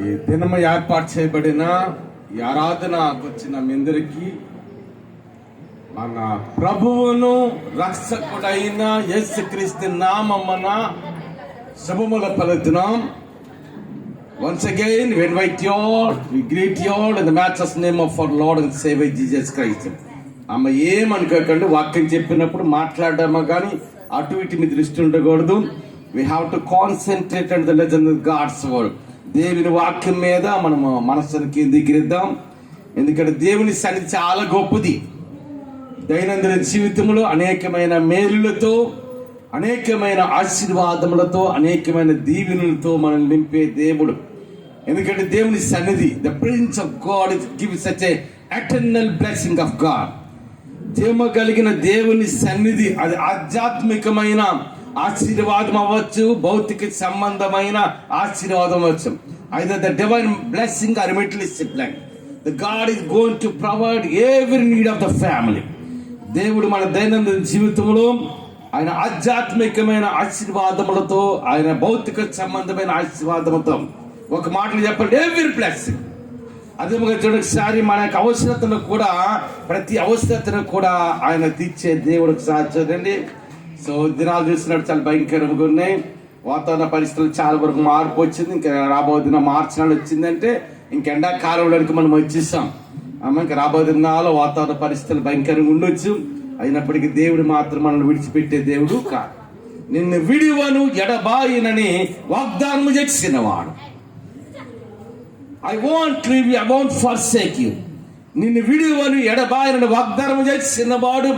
ఈ దినము ఏర్పాటు చేయబడిన ఈ ఆరాధనకు వచ్చిన మీ అందరికీ మన ప్రభువును రక్షకుడైన యేసుక్రీస్తు నామమున శుభములు పలుకుతున్నాం. Once again, we invite you all, we greet you all in the matchless name of our Lord and Savior Jesus Christ. ఆమె ఏమనుకోకండి, వాక్యం చెప్పినప్పుడు మాట్లాడమా కానీ అటు ఇటు మీ దృష్టి ఉండకూడదు. We have to concentrate on the legend of God's word. దేవుని వాక్యం మీద మనము మనస్సును కేంద్రీకరిద్దాం. ఎందుకంటే దేవుని సన్నిధి చాలా గొప్పది. దైనందిన జీవితంలో అనేకమైన మేలులతో, అనేకమైన ఆశీర్వాదములతో, అనేకమైన దీవెనలతో మనల్ని నింపే దేవుడు. ఎందుకంటే దేవుని సన్నిధి, the prince of God give such a eternal blessing of God. జీవము కలిగిన దేవుని సన్నిధి అది ఆధ్యాత్మికమైన ఆశీర్వాదం అవ్వచ్చు, భౌతిక సంబంధమైన ఆశీర్వాదం అవ్వచ్చు. either the divine blessing or materialistic blessing. The God is going to provide every need of the family. దేవుడు మన దైనందిన జీవితంలో ఆయన ఆధ్యాత్మికమైన ఆశీర్వాదములతో, ఆయన భౌతిక సంబంధమైన ఆశీర్వాదములతో, ఒక మాటలు చెప్పండి, ఎవ్రీ బ్లెస్సింగ్. అదే ఒకసారి మన యొక్క అవసరతను కూడా, ప్రతి అవసరతను కూడా ఆయన తీర్చే దేవుడికి సాధ్యండి. సో దినాలు చూసినట్టు చాలా భయంకరంగా ఉన్నాయి. వాతావరణ పరిస్థితులు చాలా వరకు మార్పు వచ్చింది. ఇంకా రాబోయే దిన మార్చి నెల వచ్చిందంటే ఇంక ఎండాకాలంలోనికి మనం వచ్చేసాం. ఇంకా రాబోయే దినాల్లో వాతావరణ పరిస్థితులు భయంకరంగా ఉండొచ్చు. అయినప్పటికీ దేవుడు మాత్రం మనల్ని విడిచిపెట్టే దేవుడు కాదు. నిన్ను విడివను ఎడబాయినని వాగ్దానము చేసినవాడు. I won't leave you, I won't forsake you. నిన్ను విడివను ఎడబాయినని వాగ్దానము చేసినవాడు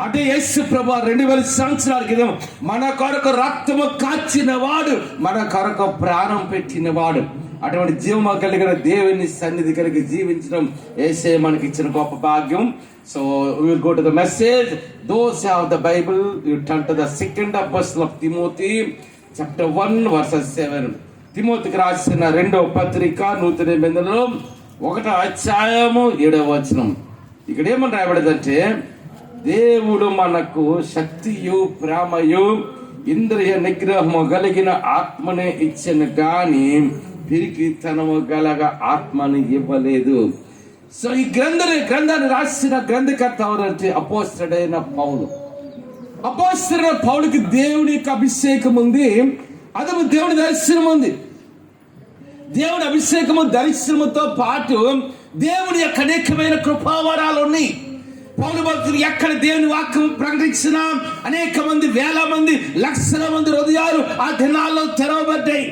అదే యేసు ప్రభు 2000 సంవత్సరాల క్రితం మన కొరకు రక్తము కాచినవాడు, మన కొరకు ప్రాణం పెట్టినవాడు. అటువంటి జీవము కలిగిన దేవుని సన్నిధి కలిగి జీవించడం యేసే మనకి ఇచ్చిన గొప్ప భాగ్యం. So we will go to the message. Those who have the Bible, you turn to the second epistle of Timothy, chapter 1 verses 7. తిమోతికి రాసిన 2వ పత్రిక నూతన నిబంధనలో 1వ అధ్యాయము 7వ వచనం. ఇక్కడ ఏమని రాయబడిందంటే, దేవుడు మనకు శక్తియు ప్రేమయు ఇంద్రియ నిగ్రహము కలిగిన ఆత్మనే ఇచ్చెను గాని పిరికితనము గలగ ఆత్మని ఇవ్వలేదు. సో ఈ గ్రంథాన్ని రాసిన గ్రంథకర్త ఎవరంటే అపోస్తలుడైన పౌలు. అపోస్తలుడైన పౌలుకి దేవుని యొక్క అభిషేకం ఉంది, అదే దేవుని దర్శనం ఉంది. దేవుని అభిషేకము దర్శనముతో పాటు దేవుని యొక్క అనేకమైన కృపావరాలు ఉన్నాయి. పౌలు భక్తులు ఎక్కడ దేవుని వాక్యం ప్రకటించినా అనేక మంది, వేల మంది, లక్షల మంది హృదయాలు ఆ దినాల్లో తెరవబడ్డాయి.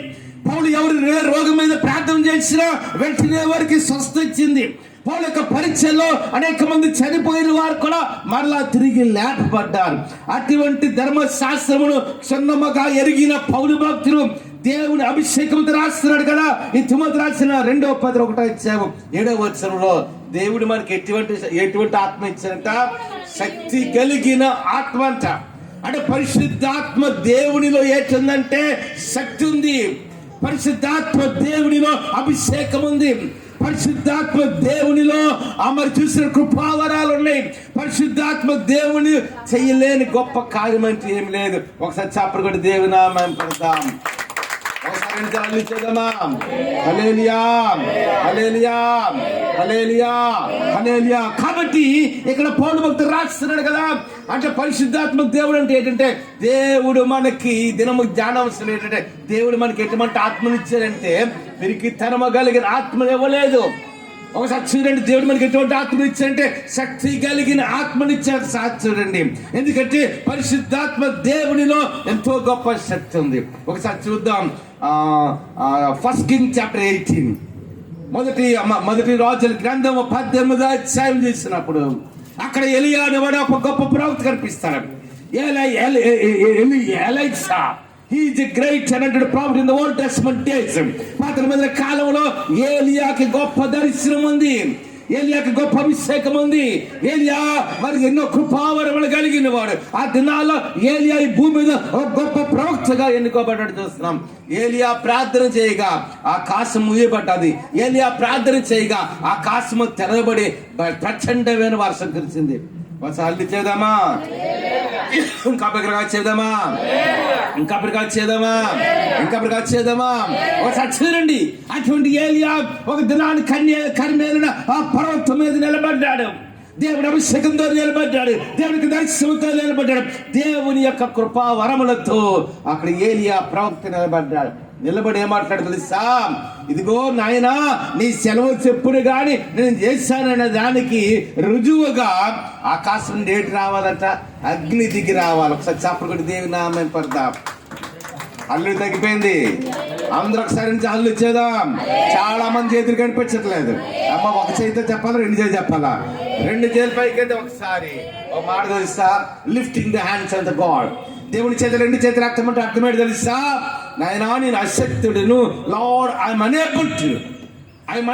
పౌలు ఎవరు రోగం మీద ప్రార్థన చేసినా వెంటనే వారికి స్వస్థ ఇచ్చింది. పౌలు యొక్క పరిచయలో అనేక మంది చనిపోయిన వారు కూడా మరలా తిరిగి లేపబడ్డారు. అటువంటి ధర్మశాస్త్రమును క్షుణ్ణముగా ఎరిగిన పౌలు భక్తులు దేవుని అభిషేకంతో రాస్తున్నాడు కదా. ఈ తిమోతి రాసిన 2వ పత్రిక 1వ అధ్యాయం 7వ వచనంలో దేవుడు మనకి ఎటువంటి ఆత్మ ఇచ్చారంట? శక్తి కలిగిన ఆత్మ అంట. అంటే పరిశుద్ధాత్మ దేవునిలో ఏటుందంటే శక్తి ఉంది. పరిశుద్ధాత్మ దేవునిలో అభిషేకం ఉంది. పరిశుద్ధాత్మ దేవునిలో అమరు చూసిన కృపావరాలు ఉన్నాయి. పరిశుద్ధాత్మ దేవుని చెయ్యలేని గొప్ప కార్యం అంటే ఏమి లేదు. ఒకసారి చాపరు కూడా దేవుని నామం పెడతాం. కాబట్టి ఇక్కడ పౌలు భక్తుడు రాస్తున్నాడు కదా, అంటే పరిశుద్ధాత్మ దేవుడు అంటే ఏంటంటే, దేవుడు మనకి దినము జ్ఞానవసరం ఏంటంటే, దేవుడు మనకి ఎటువంటి ఆత్మనిచ్చారంటే పిరికితనము కలిగిన ఆత్మ ఇవ్వలేదు. ఒకసారి చూడండి, దేవుడు మనకి ఎటువంటి ఆత్మ ఇచ్చారంటే శక్తి కలిగిన ఆత్మనిచ్చారు. సార్ చూడండి, ఎందుకంటే పరిశుద్ధాత్మ దేవునిలో ఎంతో గొప్ప శక్తి ఉంది. ఒకసారి చూద్దాం. 1 Kings chapter 18, మొదటి రాజుల గ్రంథం 18వ అధ్యాయం చేసినప్పుడు అక్కడ ఎలియా అనేవాడు ఒక గొప్ప ప్రవక్త కనిపిస్తాడు. ఎలైసా, he is a great talented prophet in the Old Testament days. పాత నిబంధన కాలంలో ఏలియాకి గొప్ప దర్శనం ఉంది, ఏలియాకి గొప్ప అభిషేకం ఉంది. ఏలియా మరి ఎన్నో కృపావరములు కలిగిన వాడు. ఆ దినాల్లో ఏలియా ఈ భూమి మీద ఒక గొప్ప ప్రవక్తగా ఎన్నుకోబడ్డాడు చూస్తున్నాం. ఏలియా ప్రార్థన చేయగా ఆకాశం మూయబడ్డది. ఏలియా ప్రార్థన చేయగా ఆకాశము తెరవబడి ప్రచండమైన వర్షం కురిసింది. ఒకసారి చేద్దామా? ఇంకా ప్రకారం చేద్దామా, ఇంకా ప్రకారం చేద్దామా, ఇంకా ప్రకారం చేద్దామా. ఒకసారి చూడండి, అటువంటి ఏలియా ఒక దినాన్ని కర్మేలిన ఆ పర్వతం మీద నిలబడ్డాడు. దేవుని అభిషేకంతో నిలబడ్డాడు, దేవునికి దర్శనంతో నిలబడ్డాడు. దేవుని యొక్క కృపా వరములతో అక్కడ ఏలియా ప్రవక్త నిలబడ్డాడు. నిలబడి ఏమాట్లాడు తెలుసా? ఇదిగో నాయనా, నీ సెలవు చెప్పుడు గాని నేను చేశానన్న దానికి రుజువుగా ఆకాశం నుండి ఏంటి రావాలట? అగ్ని దిగి రావాలి. ఒకసారి చెప్పకుండా దేవుని నామం పడదాం. అల్లు తగ్గిపోయింది. అందరూ ఒకసారి నుంచి అల్లు ఇచ్చేదాం. చాలా మంది చేతులు కనిపించట్లేదు. అమ్మ ఒక చేతితో చెప్పాలా, రెండు చేతులు చెప్పాలా? రెండు చేతుల పైకి ఒకసారి ఒక మాట తెలుసా? Lifting the hands of the God. దేవుని చేతులు రెండు చేతులు అర్థమంటే అర్థమేంటి తెలుసా? నాయనా, నేను అశక్తుడును. Lord, I'm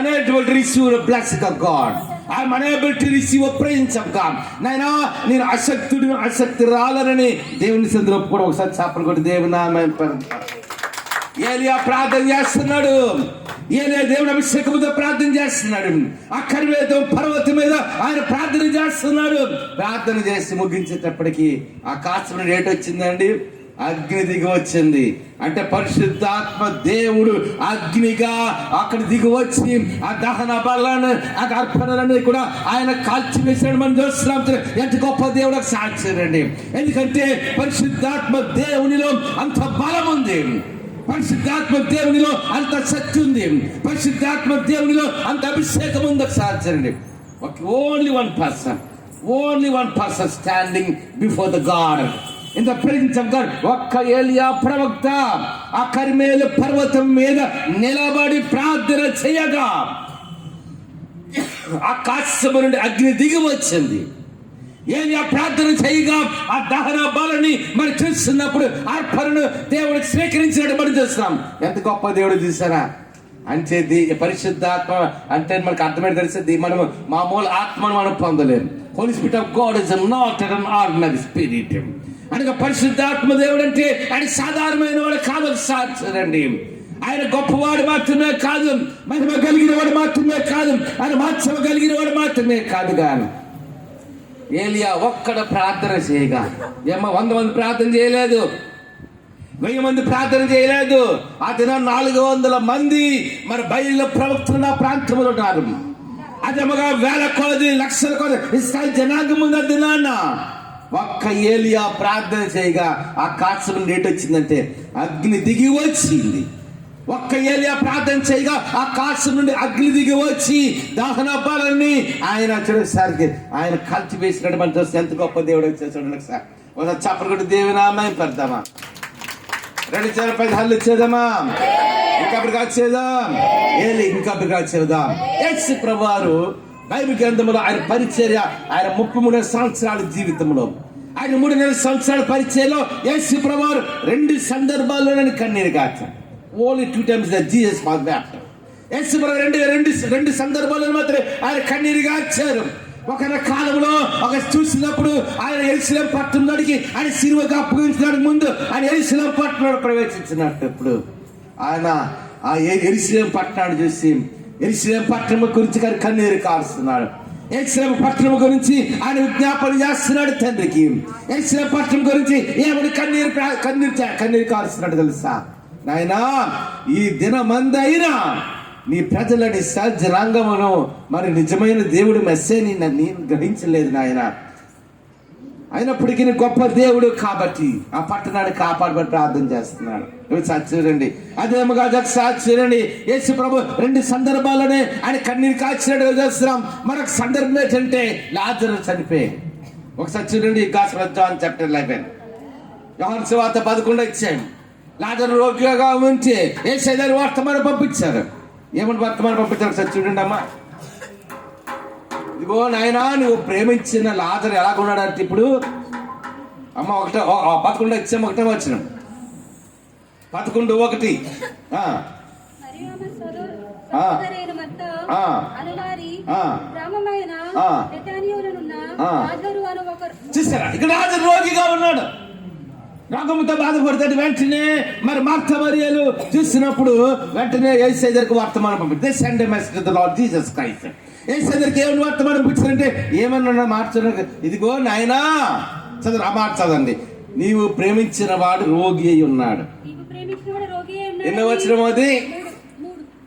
unable to receive the blessing of God. I'm unable to receive a presence of God. నాయనా, నేను అశక్తురాలనని దేవుని సందులో కూడా ఒకసారి చాపలు కొట్టి దేవుని నామం ఏలియా ప్రార్థన చేస్తున్నాడు. ఏలియా దేవుని అభిషేకంతో ప్రార్థన చేస్తున్నాడు. ఆ కర్మేలు పర్వతం మీద ఆయన ప్రార్థన చేస్తున్నాడు. ప్రార్థన చేసి ముగించేటప్పటికి ఆకాశం రేటు వచ్చిందండి, అగ్ని దిగి వచ్చింది. అంటే పరిశుద్ధాత్మ దేవుడు అగ్నిగా అక్కడ దిగి వచ్చి ఆ దహన బలను ఆ అర్పణలన్నీ కూడా ఆయన కాల్చి వేసాడు. మనం చూస్తున్నాం. ఎంత గొప్ప దేవుడు సాక్షిరండి. ఎందుకంటే పరిశుద్ధాత్మ దేవునిలో అంత బలం ఉంది, పరిశుద్ధాత్మ దేవునిలో అంత శక్తి ఉంది, పరిశుద్ధాత్మ దేవునిలో అంత అభిషేకం ఉంది. సాక్షిరండి. Only one person standing before the God in the presence of God. ఒక్క ఏలియా ప్రవక్త ఆ కర్మేలు పర్వతం మీద నిలబడి ప్రార్థన చేయగా ఆకాశము నుండి అగ్ని దిగి వచ్చింది. ఏలియా ప్రార్థన చేయగా ఆ దహన బలిని మనం చూస్తున్నప్పుడు అర్పణను దేవుడు స్వీకరించినట్టు మనం చూస్తున్నాం. ఎంత గొప్ప దేవుడు చూసారా? అంటే పరిశుద్ధాత్మ అంటే మనకు అర్థమైతే తెలిసింది, మనము మామూలు ఆత్మను మనం పొందలేము. Holy spirit of God is not an ordinary spirit. అనగా పరిశుద్ధాత్మ దేవుడు అంటే ఆయన సాధారణమైన వాడు కాదు. సాక్షరండి, ఆయన గొప్పవాడు మాత్రమే కాదు, మహిమ కలిగిన వాడు మాత్రమే కాదు, ఆయన మాత్సవ కలిగిన వాడు మాత్రమే కాదు. కానీ ఏలియా ఒక్కడ ప్రార్థన చేయగా 100 మంది ప్రార్థన చేయలేదు, 1000 మంది ప్రార్థన చేయలేదు. ఆ దిన 400 మంది మరి బయలు ప్రవక్తలు ఆ ప్రాంతంలో ఉన్నారు. అదేమగా వేల కొలది లక్షల కొలది ఇస్రాయేల్ జనాంగం ఉంది. ఆ దినాన్న ఒక్క ఏలియా ప్రార్థన చేయగా ఆకాశం రేటు వచ్చిందంటే అగ్ని దిగి వచ్చింది. ఒక్క ఏలియా ప్రార్థన చేయగా ఆకాశం నుండి అగ్ని దిగి వచ్చి దహన బలిని ఆయన చూడేసరికి ఆయన కాల్చి వేసినట్టు మనం చూస్తే ఎంత గొప్ప దేవుడు వచ్చేసాడు. సార్ ఒకసారి చెప్పకుండా దేవుని నామం పెడదామా? 2 చేతులపై హల్లు ఇచ్చేద్దామా? ఇంకా చేద్దాం. ఇంకా చేద్దాం. యేసు ప్రభువారు బైబిల్ గ్రంథంలో ఆయన పరిచర్య, ఆయన 33 సంవత్సరాల జీవితంలో, ఆయన 3 సంవత్సరాల పరిచర్యలో యేసు ప్రభువారు 2 సందర్భాల్లో కన్నీరు కాచారు. Only 2 times that Jesus was baptized. యేసు ప్రభువారు రెండు సందర్భాల్లో మాత్రమే ఆయన కన్నీరు కాచారు. ఒక కాలంలో ఒక చూసినప్పుడు ఆయన యెరూషలేము పట్టణంలోకి ఆయన సిలువకు అప్పగించడానికి ముందు ఆయన యెరూషలేము పట్టణంలో ప్రవేశించినప్పుడు ఆయన ఆ యెరూషలేము పట్టణాన్ని చూసి యెరూషలేము పట్టణం గురించి కన్నీరు కారుస్తున్నాడు. యెరూషలేము పట్టణం గురించి ఆయన విజ్ఞాపన చేస్తున్నాడు తండ్రికి. యెరూషలేము పట్టణం గురించి ఏమని కన్నీరు కారుస్తున్నాడు తెలుసా? నాయనా, ఈ దినమంది అయినా నీ ప్రజలని సజ్జనాంగమును మరి నిజమైన దేవుడు మెస్సేని నేను గ్రహించలేదు నాయన. అయినప్పటికీ గొప్ప దేవుడు కాబట్టి ఆ పట్టణాన్ని కాపాడబడి ప్రార్థన చేస్తున్నాడు. చూడండి, అదేమగా చూడండి, యేసు ప్రభు 2 సందర్భాలనే ఆయన కన్నీరు కాచినట్టుగా చేస్తున్నాం. మరొక సందర్భం ఏంటంటే లాజరు చనిపోయి. ఒకసారి చూడండి, గాస్పెల్ ఆఫ్ జాన్ చాప్టర్ 11 యోహాను సువార్త 11 ఇచ్చాడు. లాజరు రోగిగా ఉంటే యేసయ్య గారు వర్తమానం పంపించారు. ఏమని వర్తమానం పంపించారు? ఒకసారి చూడండి అమ్మా. ఇదిగో నాయనా, నువ్వు ప్రేమించిన లాజరు ఎలాగున్నాడంటే ఇప్పుడు అమ్మ 11 ఇచ్చాము. 1వ వచనం 11:1 చూసారా? ఇక్కడ లాజరు రోగిగా ఉన్నాడు, రోగంతో బాధపడతాడు. వెంటనే మరి మార్త మరియలు చూసినప్పుడు వెంటనే యేసయ్య దగ్గరికి వర్తమానం పంపించారు. They send a message to the Lord Jesus Christ. యేసయ్య దగ్గరికి ఏమని వర్తమానం పంపించారంటే ఏమన్నా మార్చున్నారు, ఇదిగో నాయనా చదువు ఆ మాట చదవండి. నీవు ప్రేమించిన వాడు రోగి అయి ఉన్నాడు. ఎన్నో వచనం అది?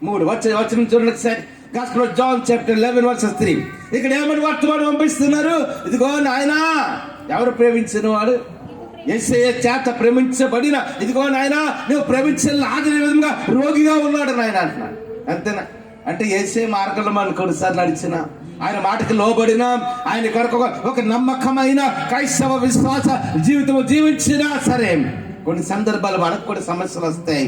3 వచనం చూడండి ఒకసారి. Gospel of John chapter 11:3. ఇక్కడ ఏమని వర్తమానం పంపిస్తున్నారు? ఇదిగో నాయనా, ఎవరు ప్రేమించిన వాడు? యేసయ్య చేత ప్రేమించబడిన, ఇదిగో నాయనా నువ్వు ప్రేమించిన లాజరు విధంగా రోగిగా ఉన్నాడు నాయన అంటున్నాడు. అంతేనా? అంటే యేసయ్య మార్గంలో మనం కొన్నిసార్లు నడిచిన, ఆయన మాటకి లోబడిన, ఆయన కొరకు ఒక నమ్మకమైన క్రైస్తవ విశ్వాస జీవితం జీవించినా సరే కొన్ని సందర్భాలు మనకు కూడా సమస్యలు వస్తాయి,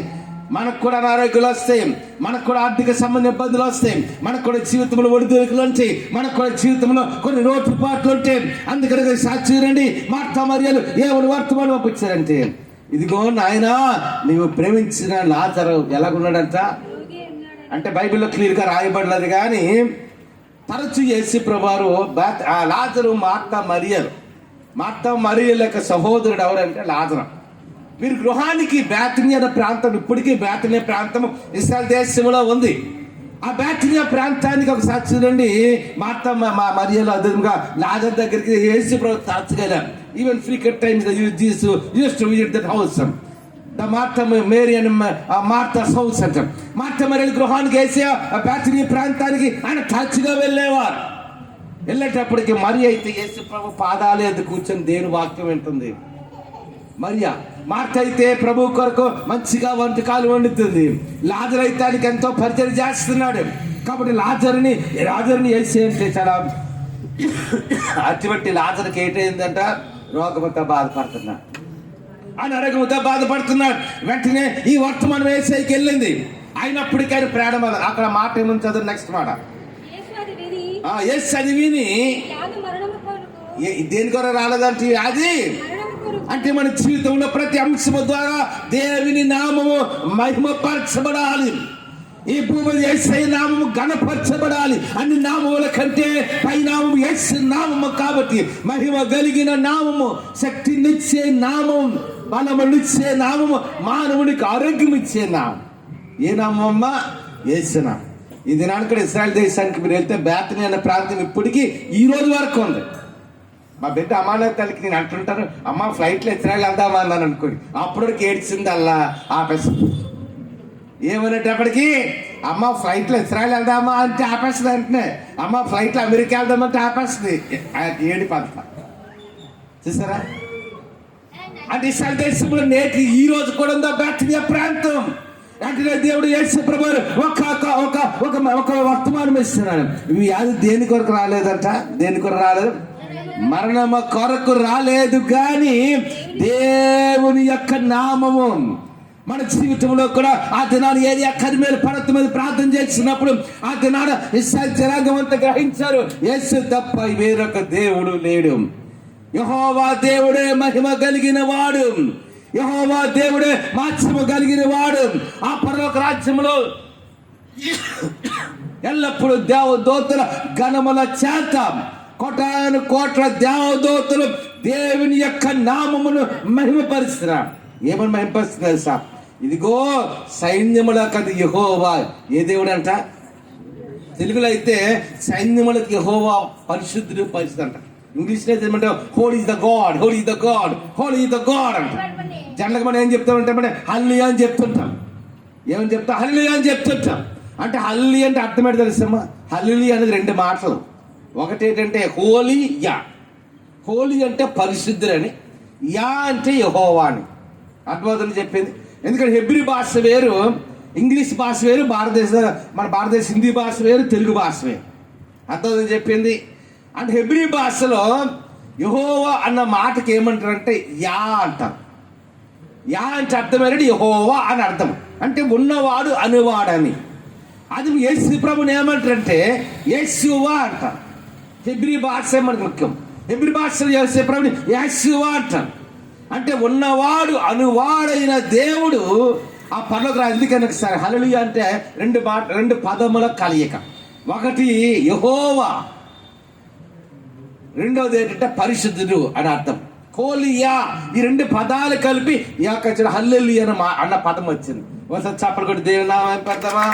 మనకు కూడా అనారోగ్యాలు వస్తాయి, మనకు కూడా ఆర్థిక సంబంధ ఇబ్బందులు వస్తాయి, మనకు కూడా జీవితంలో ఒడిదుడుకులు ఉంటాయి, మనకు కూడా జీవితంలో కొన్ని లోటుపాట్లు ఉంటాయి. అందుకని సాక్షి రండి మార్తా మరియలు ఏమని వర్తమానం పంపించారంటే, ఇదిగో నాయనా నీవు ప్రేమించిన లాజరు ఎలాగున్నాడంట అంటే బైబిల్లో క్లియర్గా రాయబడలేదు. కానీ తరచు యేసు ప్రభువారు ఆ లాజరు మార్తా మరియల యొక్క సహోదరుడు ఎవరంటే లాజరు. వీరి గృహానికి బేతనియా అనే ప్రాంతం, ఇప్పటికీ బేతనియా ప్రాంతం ఇశ్రాయేల్ దేశంలో ఉంది. ఆ బేతనియా ప్రాంతానికి ఒక సాక్షి నుండి మార్తా మరియలు అదుగా లాజరు దగ్గరికి యేసు ప్రభు తరచుగా even frequent times used to visit that house. The Martha Mary and Martha's house అంటాం. మార్తా మరియల గృహానికి వేసే బేతనియా ప్రాంతానికి ఆయన తరచుగా వెళ్ళేవారు. వెళ్ళేటప్పటికి మరి అయితే యేసు ప్రభు పాదాలు ఎదురు కూర్చొని దేవుని వాక్యం వింటుంది. మరియా మార్త అయితే ప్రభు కొరకు మంచిగా వంటకాలు వండుతుంది. లాజరు అయితే ఆయనకి ఎంతో పరిచయం చేస్తున్నాడు. కాబట్టి లాజరుని వేసే అంటే చాలా అటువంటి లాజరుకి ఏంటంట, రోగముతో బాధపడుతున్నాడు, అనారోగ్యంతో బాధపడుతున్నాడు. వెంటనే ఈ వర్తమానం యేసయ్యకి వెళ్ళింది. అయినప్పటికీ ఆయన ప్రాణం అక్కడ మాట ఏముంది చదువు. నెక్స్ట్ మాట, యేసు అది విని దేని కొరకు రాలేదంటే అది అంటే మన జీవితంలో ప్రతి అంశము ద్వారా దేవుని నామము మహిమపరచబడాలి. ఈ భూమి యేసయ్య నామము గణపరచబడాలి. అన్ని నామముల కంటే పై నామము యేసు నామము. కాబట్టి మహిమ కలిగిన నామము, శక్తినిచ్చే నామం, బలమునిచ్చే నామము, మానవునికి ఆరోగ్యం ఇచ్చే నామం. ఏ నామం అమ్మా? యేసు నామం. ఈ దినానికి కూడా ఇశ్రాయేల్ దేశానికి మీరు వెళ్తే బేతనియా అనే ప్రాంతం ఇప్పటికీ ఈ రోజు వరకు ఉంది. మా బిడ్డ అమ్మాన తల్లికి నేను అంటుంటాను, అమ్మ ఫ్లైట్లో ఇస్రాయేల్ వెళ్దామా అన్నాను అనుకోండి, అప్పటికి ఏడ్చింది అల్లా ఆపేస్తుంది. ఏమనేటప్పటికి అమ్మ ఫ్లైట్లో ఇస్రాయేల్ వెళ్దామా అంటే ఆపేస్తుంది. వెంటనే అమ్మ ఫ్లైట్లో అమెరికా వెళ్దామంటే ఆపేస్తుంది. ఏడి పంత చూసారా? అంటే ఇస్రాయేల్ దేశంలో నేటి ఈ రోజు కూడా ఉందా బేతనియా ప్రాంతం. అంటే దేవుడు యేసు ప్రభువు ఒక వర్తమానం ఇస్తున్నాడు. ఇవి అది దేని కొరకు రాలేదంట, దేని కొరకు రాలేదు, మరణము కొరకు రాలేదు, కానీ దేవుని యొక్క నామము మన జీవితంలో కూడా ఆ దినాలు ఏరియా కరిమేలు పర్వత మీద ప్రార్థన చేసినప్పుడు ఆ దినాలు ఇశ్రాయేలు జనాంగం అంతా గ్రహించారు, యేసు తప్ప వేరొక దేవుడు లేడు. యెహోవా దేవుడే మహిమ కలిగిన వాడు, యెహోవా దేవుడే మాత్సము కలిగిన వాడు. ఆ పరలోక రాజ్యంలో ఎల్లప్పుడూ దేవదూతల గణముల చేత కోటాను కోట్ల దేవదూతలు దేవుని యొక్క నామమును మహిమపరుస్తున్నారు. ఏమని మహిమపరుస్తున్నారు సార్? ఇదిగో సైన్యములకు అది యెహోవా. ఏ దేవుడు అంట? తెలుగులో అయితే సైన్యములకు యెహోవా పరిశుద్ధుడు పరిశుద్ధ అంట. ఇంగ్లీష్లో ఏమంటే holy is the God, holy is the God, holy is the God అంట. జనరల్గా మనం ఏం చెప్తామంటే హల్లెలూయా అని చెప్తుంటాం. ఏమని చెప్తాం? హల్లెలూయా అని చెప్తుంటాం. అంటే హల్లెలూయా అంటే అర్థం ఏంటో తెలుసమ్మా? హల్లెలూయా అనేది 2 మాటలు. ఒకటి ఏంటంటే హోలీ యా. హోలీ అంటే పరిశుద్ధులని, యా అంటే యెహోవా అని. అర్థమవుతుంది చెప్పింది. ఎందుకంటే హెబ్రీ భాష వేరు, ఇంగ్లీష్ భాష వేరు, మన భారతదేశ హిందీ భాష వేరు, తెలుగు భాష వేరు. అర్థమవుతుంది చెప్పింది. అంటే హెబ్రీ భాషలో యెహోవా అన్న మాటకి ఏమంటారంటే యా అంటారు. యా అంటే అర్థం ఏంటంటే యెహోవా అని అర్థం, అంటే ఉన్నవాడు అనేవాడని. అది యేసు ప్రభుని ఏమంటారంటే యేషువా అంటారు. హెబ్రీ భాష మనకు ముఖ్యం. హెబ్రీ భాషలో యేసు ప్రభుని యేషువా అంటారు, అంటే ఉన్నవాడు అనువాడైన దేవుడు. ఆ పరలోక అందుకని ఒకసారి హల్లెలూయా అంటే 2 పదముల కలయిక. ఒకటి యెహోవా, రెండవది ఏంటంటే పరిశుద్ధుడు అని అర్థం. హోలియా, ఈ 2 పదాలు కలిపి ఈ యొక్క హల్లెలూయా అన్న పదం వచ్చింది. ఒకసారి చప్పలు కొట్టి దేవుని నామం పెడతామా?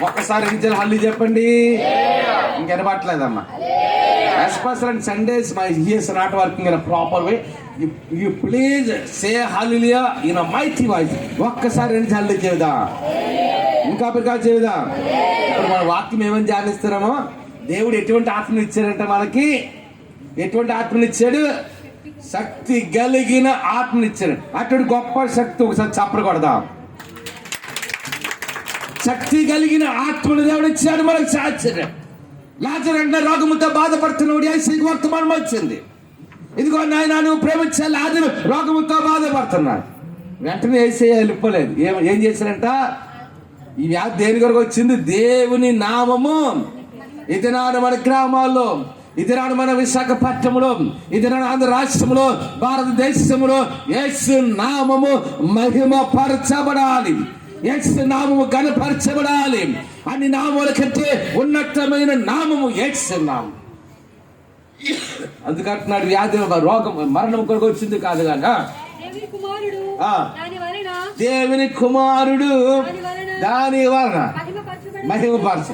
ఒక్కసారి హల్లి చెప్పండి, ఇంకెనబట్టలేదమ్మా. Especially on Sundays, he is not working in a proper way. You please say hallelujah in a mighty voice. ఒక్కసారి ఎన్ని సార్లు చెబుదా, ఇంకా ప్రకారం చెబుదా. ఇప్పుడు మన వాక్యం ఏమని ధ్యానిస్తున్నామో, దేవుడు ఎటువంటి ఆత్మను ఇచ్చాడంటే మనకి, ఎటువంటి ఆత్మను ఇచ్చాడు? శక్తి కలిగిన ఆత్మను ఇచ్చాడు. అటువంటి గొప్ప శక్తి ఒకసారి చప్పలు కొడదాం. శక్తి కలిగిన ఆత్మను దేవుడు ఇచ్చాడు మనకు సాధ్యం. లాజరు అంటే రోగముతో బాధపడుతున్నాడు, యేసుకి వర్తమానం వచ్చింది. ఇదిగో నాయన నువ్వు ప్రేమించే లాజరు రోగముతో బాధపడుతున్నాడు. వెంటనే యేసయ్య వెళ్ళిపోలేదు. ఏం చేశారంట? ఈ వ్యాధి దేని కొరకు వచ్చింది? దేవుని నామము. ఇది నాడు మన గ్రామాల్లో, ఇది నాడు మన విశాఖపట్నంలో, ఇది నాడు ఆంధ్ర రాష్ట్రంలో, భారతదేశంలో యేసు నామము మహిమ పరచబడాలి, యేసు నామము గణపరచబడాలి. అన్ని నామముల కంటే ఉన్నతమైన నామము యేసు నామం. అందుకంటున్నాడు వ్యాధి రోగం మరణం కొరకు వచ్చింది కాదు కానీ దేవుని కుమారుడు దాని వలన మహిమపరచ.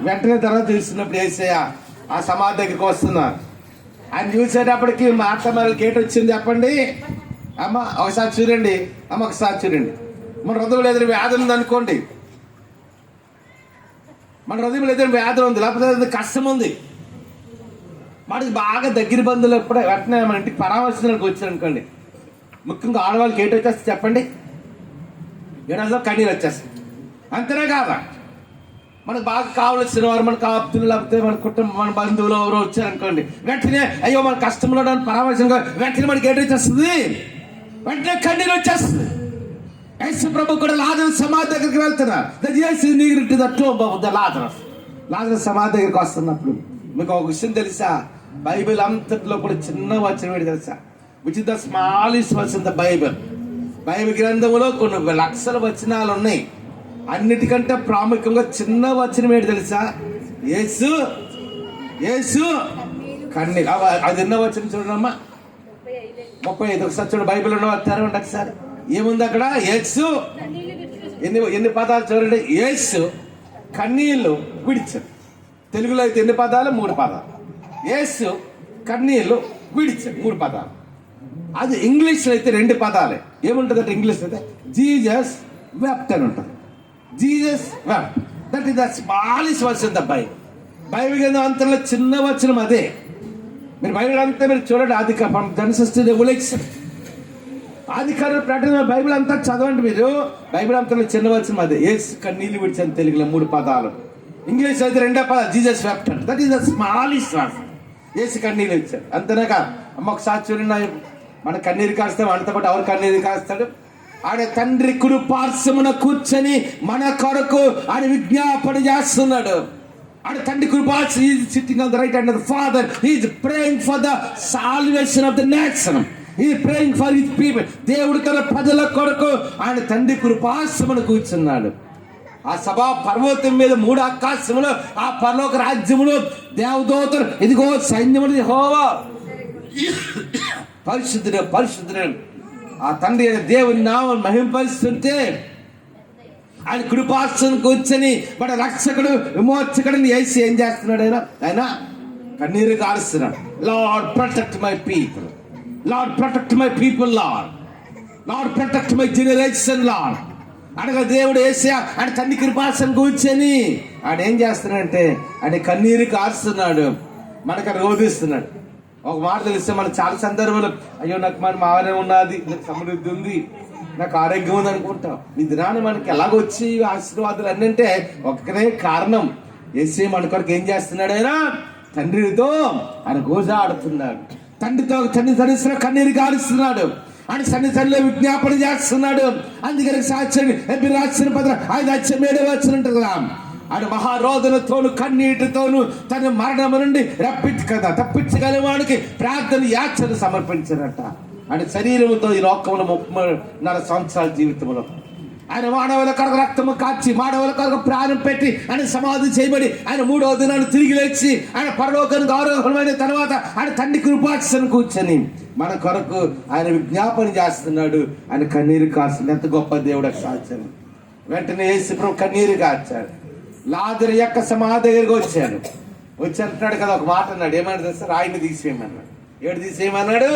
వెంటనే తర్వాత చూస్తున్నప్పుడు యేసయ్య ఆ సమాధి దగ్గరికి వస్తున్నారు. ఆయన చూసేటప్పటికి మా అత్తమ్మకి గేట్ వచ్చింది. చెప్పండి అమ్మ, ఒకసారి చూడండి అమ్మ, ఒకసారి చూడండి. మన హృదయంలో ఎదురు వ్యాధి ఉంది అనుకోండి, మన హృదయంలో ఎదురు వ్యాధి ఉంది, లేకపోతే కష్టం ఉంది, మనకి బాగా దగ్గర బంధువులు ఎప్పుడే వెంటనే మన ఇంటికి పరామర్శనకు వచ్చారు అనుకోండి, ముఖ్యంగా ఆడవాళ్ళకి ఏంటి వచ్చేస్తుంది చెప్పండి? ఏడాదిలో కన్నీరు వచ్చేస్తుంది. అంతనే కాదా, మనకు బాగా కావలసిన వారు, మనకు ఆప్తులు, లేకపోతే మన కుటుంబం, మన బంధువులు ఎవరో వచ్చారనుకోండి, వెంటనే అయ్యో మన కష్టంలో పరామర్శంగా వెంటనే మనకి ఏంటి వచ్చేస్తుంది? వెంటనే కన్నీరు వచ్చేస్తుంది. యేసు ప్రభు కూడా లాజరు సమాధి దగ్గరికి వెళ్తున్నారు. లాజరు సమాధి దగ్గరికి వస్తున్నప్పుడు మీకు ఒక విషయం తెలుసా? బైబిల్ అంతట్లో కూడా చిన్న వచనం ఏంటి తెలుసా? Which is the smallest verse in the Bible. Bible గ్రంథంలో కొన్ని లక్షల వచనాలు ఉన్నాయి. అన్నిటికంటే ప్రాముఖ్యంగా చిన్న వచనం ఏంటి తెలుసా? యేసు యేసు కన్నీరు. అది ఎన్నో వచనం చూడమ్మా, 35. ఒకసారి చూడండి, బైబిల్ ఉన్న తెరవండి ఒకసారి. ఏముంది అక్కడ? యేసు ఎన్ని పదాలు చూడండి. యేసు కన్నీళ్ళు విడిచారు. తెలుగులో అయితే ఎన్ని పదాలు? 3 పదాలు. యేసు కన్నీళ్ళు విడిచారు, 3 పదాలు. అది ఇంగ్లీష్లో అయితే 2 పదాలే. ఏముంటుంది అంటే ఇంగ్లీష్ అయితే జీసస్ వెప్ట్ అని ఉంటుంది. Jesus wept. That is the smallest verse in the Bible. Bible గ్రంథం అంతలో చిన్న వచనం అదే. మీరు బైబిల్ అంతా మీరు చూడండి, ఆది జెనసిస్ టు రెవల్యూషన్, ఆదికాండం ప్రకటన, బైబిల్ అంతా చదవండి మీరు. బైబిల్ అంతా చిన్న వచనం అదే. యేసు కన్నీళ్ళు విడిచాను తెలుగులో 3 పదాలు. ఇంగ్లీష్ అయితే 2 పదాలు, Jesus wept. That is the smallest verse. యేసు కన్నీళ్ళు ఇచ్చాడు. అంతేనా కాదు అమ్మ, ఒకసారి చూడండి. మన కన్నీరు కాస్తాం, మనతో పాటు ఎవరు కన్నీరు కాస్తాడు? ఆయన తండ్రి కుడి పార్శ్వమున కూర్చొని మన కొరకు ఆయన విజ్ఞాపన చేస్తున్నాడు. ఆయన తండ్రి కుడి పార్శ్వం, is sitting on the right hand of the Father. He is praying for the salvation of the nation. He is praying for his people. దేవుడు తన ప్రజల కొరకు ఆయన తండ్రి కుడి పార్శ్వమున కూర్చున్నాడు. ఆ సభా పర్వతం మీద 3 ఆకాశములు, ఆ పరలోక రాజ్యములు దేవదూతలు, ఇదిగో సైన్యములు, యెహోవా పరిశుద్ధుడు పరిశుద్ధుడు. ఆ తండ్రి దేవుని నామం మహింపరుస్తుంటే ఆయన కృపాసనం కూర్చొని మన రక్షకుడు విమోచకుడిని యేసు ఏం చేస్తున్నాడు? ఆయన కన్నీరు కారుస్తున్నాడు. Lord protect my people, Lord protect my people, Lord protect my generation, Lord అనగా దేవుడు యేసు ఆయన తండ్రి కృపాసనం కూర్చొని ఆయన ఏం చేస్తున్నాడంటే ఆయన కన్నీరు కారుస్తున్నాడు, మనకు రోధిస్తున్నాడు. ఒక మాట తెలిస్తే మనం చాలా సందర్భాలు అయ్యో నాకు మన ఆరోగ్యం ఉన్నది, నాకు సమృద్ధి ఉంది, నాకు ఆరోగ్యం ఉంది అనుకుంటాం. ఈ దినాన్ని మనకి ఎలాగొచ్చి ఆశీర్వాదాలు అన్నంటే ఒక్కనే కారణం, యేసు మన కొరకు ఏం చేస్తున్నాడు? ఆయన తండ్రితో ఆయన గోజాడుతున్నాడు, తండ్రి తడిసిన కన్నీరు కారుస్తున్నాడు, ఆయన సన్నిధిలో విజ్ఞాపన చేస్తున్నాడు. అందుకని సాక్ష్యం రాసిన పత్రం 5:7 ఉంటుంది కదా, ఆయన మహారోధనతోను కన్నీటితోను తన మరణము నుండి తప్పించగలవాడికి ప్రార్థన యాచన సమర్పించారట. ఆయన శరీరంతో ఈ లోకంలో 30.5 సంవత్సరాల జీవితంలో ఆయన మానవుల కొరకు రక్తము కాచి, మానవుల కొరకు ప్రాణం పెట్టి ఆయన సమాధి చేయబడి ఆయన 3వ దినాన్ని తిరిగి లేచి ఆయన పరలోకానికి ఆరోహణమైన తర్వాత ఆయన తండ్రి కృపాక్షను కూర్చొని మన కొరకు ఆయన విజ్ఞాపన చేస్తున్నాడు. ఆయన కన్నీరు కాల్చింది. ఎంత గొప్ప దేవుడు సాధ్యం. వెంటనే యేసు ప్రభు కన్నీరు కార్చాడు. లాజరు యొక్క సమాధి దగ్గరికి వచ్చాడు. వచ్చి అంటున్నాడు కదా, ఒక మాట అన్నాడు. ఏమన్నాడు తెలుసా? రాయిని తీసేయమన్నాడు. ఏడు తీసేయమన్నాడు?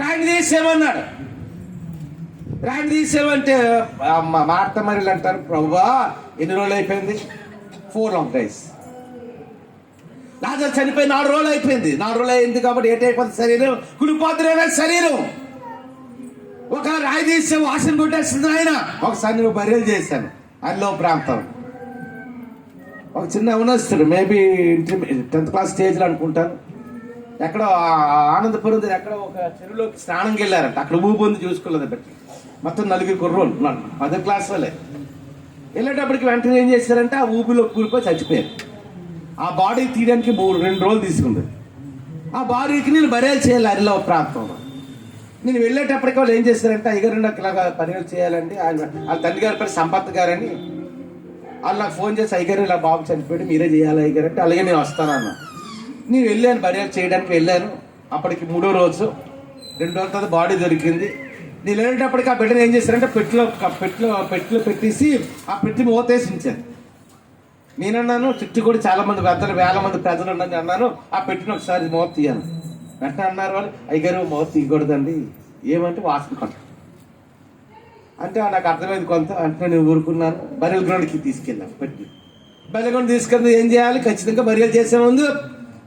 రాయిని తీసేయమన్నాడు. రాయిని తీసేయమంటే మార్త మరీలు అంటారు, ప్రభువా ఎన్ని రోజులు అయిపోయింది? 4 long days. లాజరు చనిపోయి 4 రోజులు అయిపోయింది. 4 రోజులు అయింది కాబట్టి ఏటైపోతుంది? శరీరం కులిపోతున్నా శరీరం. ఒక రాయి తీసే వాసన కొట్టేస్తుంది ఆయన. ఒకసారి నువ్వు బర్రెలు చేశాను అల్లో ప్రాంతం. ఒక చిన్న ఉన్నస్తుడు, మేబీ 10th class స్టేజ్లో అనుకుంటాను, ఎక్కడో ఆనందపురం దగ్గర ఎక్కడో ఒక చెరువులోకి స్నానంకి వెళ్ళారంట. అక్కడ ఊపొంది చూసుకోలేదు పెట్టి. మొత్తం 4 కుర్రోళ్ళు 10th class వాళ్ళే. వెళ్ళేటప్పటికి వెంటనే ఏం చేశారంటే ఆ ఊపిలో కూలిపోయి చచ్చిపోయారు. ఆ బాడీ తీయడానికి 2 రోజులు తీసుకుంది. ఆ బాడీకి నేను బర్రెలు చేయాలి అరిలో ప్రాంతంలో. నేను వెళ్ళేటప్పటికి వాళ్ళు ఏం చేశారంటే, అయ్యగారు నాకు ఇలాగా పనులు చేయాలండి. వాళ్ళ తండ్రి గారి పేరు సంపత్ గారని. వాళ్ళు నాకు ఫోన్ చేసి, అయ్యగారు ఇలా బాబు చనిపోయాడు, మీరే చేయాలి అయ్యగారు అంటే, అలాగే నేను వస్తానన్నా. నేను వెళ్ళాను, బర్రెలు చేయడానికి వెళ్ళాను. అప్పటికి 3వ రోజు, 2 రోజుల తర్వాత బాడీ దొరికింది. నేను వెళ్ళేటప్పటికి ఆ బిడ్డను ఏం చేశారంటే పెట్టిలో పెట్టేసి ఆ పెట్టి మూతేసి ఉంచాను. నేనన్నాను, చుట్టూ కూడా చాలా మంది పెద్దలు, వేల మంది ప్రజలు ఉండని అన్నాను, ఆ పెట్టిన ఒకసారి మూత తీయాను. వెంటనే అన్నారు వాళ్ళు, అయ్యగారు మూత తీయకూడదండి. ఏమంటే వాసన కొంత అంటే నాకు అర్థమైంది కొంత. అంటే నేను ఊరుకున్నాను. బర్రెల గ్రౌండ్కి తీసుకెళ్ళాను. పెట్టి బర్రెల గ్రౌండ్ తీసుకెళ్ళి ఏం చేయాలి? ఖచ్చితంగా బర్రెలు చేసే ముందు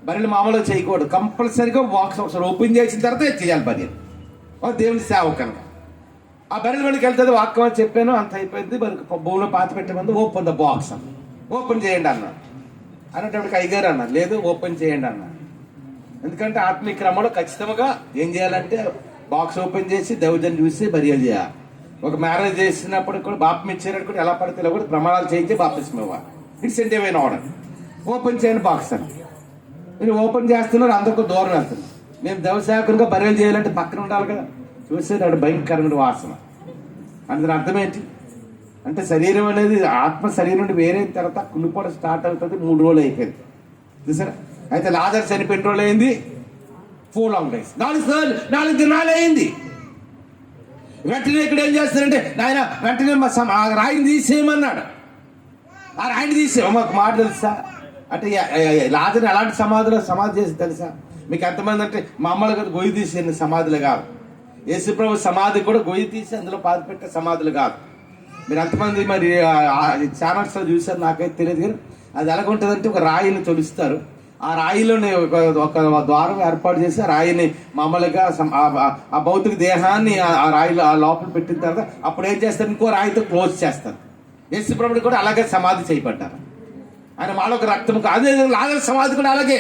బర్రెలు మామూలుగా చేయకూడదు. కంపల్సరీగా బాక్స్ ఒకసారి ఓపెన్ చేసిన తర్వాత చేయాలి బర్రెలు. దేవుని సేవకనుక ఆ బర్రెల గ్రౌండ్కి వెళ్తుంది. వాక్యం అని చెప్పాను, అంత అయిపోయింది. మరి భూమిలో పాతి పెట్టే ముందు ఓపెన్ ద బాక్స్ అన్న, ఓపెన్ చేయండి అన్నారు. అనేటప్పటికి అయ్యగారు అన్నారు, లేదు ఓపెన్ చేయండి అన్నారు. ఎందుకంటే ఆత్మీయ క్రమంలో ఖచ్చితంగా ఏం చేయాలంటే బాక్స్ ఓపెన్ చేసి దైవజన్ చూసి బర్రెలు చేయాలి. ఒక మ్యారేజ్ చేసినప్పుడు కూడా బాప్యం ఇచ్చేటప్పుడు కూడా ఎలా పడితే ఇలా కూడా ప్రమాణాలు చేయించి బాప్తిస్మం ఇవ్వాలి. It's Indian order. ఓపెన్ చేయండి బాక్స్ అని. మీరు ఓపెన్ చేస్తున్నారు, అందరికీ దూరం వెళ్తున్నారు. మేము దైవసేవకునిగా బర్రెలు చేయాలంటే పక్కన ఉండాలి కదా. చూసేది భయంకరమైన వాసన. అందులో అర్థం ఏంటి అంటే, శరీరం అనేది ఆత్మ శరీరం నుండి వేరే తర్వాత కుళ్ళిపోవడం స్టార్ట్ అవుతుంది. 3 రోజులు అయిపోయింది చూసారా. అయితే లాజరు చనిపోయిన రోజులు అయింది 4 long days. 4 దినాలు అయింది. వెంటనే ఇక్కడ ఏం చేస్తారంటే, నాయన వెంటనే ఆ రాయిని తీసేయమన్నాడు. ఆ రాయిని తీసేయ. మాకు మాట తెలుసా అంటే, లాజరుని ఎలాంటి సమాధి చేసి తెలుసా మీకు? ఎంతమంది అంటే మామూలుగా గొయ్యి తీసేయండి సమాధులు కాదు. యేసుప్రభు సమాధి కూడా గొయ్యి తీసి అందులో పాతి పెట్టే సమాధులు కాదు. మీరు ఎంతమంది మరి ఛానల్స్లో చూసారు నాకైతే తెలియదు. కానీ అది ఎలాగుంటుందంటే, ఒక రాయిని తొలుస్తారు. ఆ రాయిలోని ఒక ద్వారం ఏర్పాటు చేసి ఆ రాయిని మామూలుగా ఆ భౌతిక దేహాన్ని ఆ రాయిలో ఆ లోపల పెట్టిన తర్వాత అప్పుడు ఏం చేస్తారు, ఇంకో రాయితో క్లోజ్ చేస్తారు. యేసుప్రభుడు కూడా అలాగే సమాధి చేయబడ్డారు. ఆయన మాలో రక్తము. అదే లాజరు సమాధి కూడా అలాగే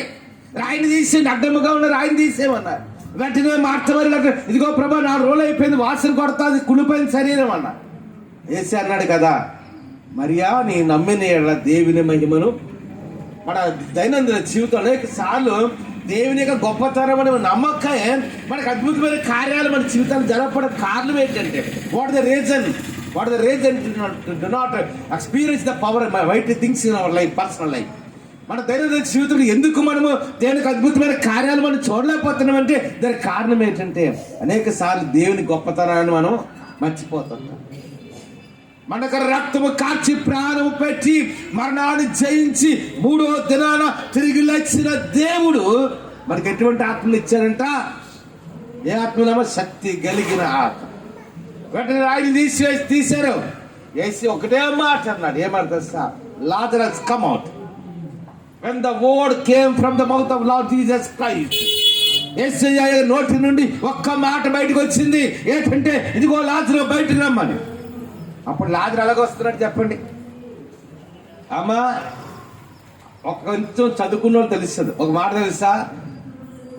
రాయిని తీసేయండి, అడ్డముగా ఉన్న రాయిని తీసేయమన్నారు. వెంటనే మార్త మరీలు, ఇదిగో ప్రభా 4 రోజులు అయిపోయింది, వాసన కొడతాది, కుళ్ళిపోయిన శరీరం అన్నారు. యేసు అన్నాడు కదా, మరియా నీ నమ్మిన దేవుని మహిమను. మన దైనందిన జీవితంలో అనేక సార్లు దేవుని యొక్క గొప్పతనం అనే నమ్మకం మనకు అద్భుతమైన కార్యాలు మన జీవితాలు జరగడం కారణం ఏంటంటే, what the reason do not experience the power white things in our life, personal life. మన దైనందిన జీవితంలో ఎందుకు మనము దేవునికి అద్భుతమైన కార్యాలు మనం చూడలేకపోతున్నాం అంటే, దానికి కారణం ఏంటంటే, అనేక సార్లు దేవుని గొప్పతనాన్ని మనం మర్చిపోతున్నాం. మనకు రక్తము కార్చి ప్రాణము పెట్టి మరణాన్ని జయించి 3వ దినాన తిరిగి లేచిన దేవుడు మనకి ఎటువంటి ఆత్మలు ఇచ్చారంట? ఏ ఆత్మనేమో శక్తి కలిగిన ఆత్మ. వెంటనే రాయిని తీశారు. వేసి ఒకటే మాట అన్నాడు. ఏమాట తెలుసా? Lazarus come out. when the word came from the mouth of Lord Jesus Christ, యేసయ్య నోటి నుండి ఒక్క మాట బయటకు వచ్చింది. ఏంటంటే, ఇదిగో లాజరు బయటకు రమ్మని. అప్పుడు లాజరు ఎలాగ వస్తున్నాడు చెప్పండి అమ్మా? ఒక కొంచెం చదువుకున్న వాళ్ళు తెలుస్తుంది. ఒక మాట తెలుసా?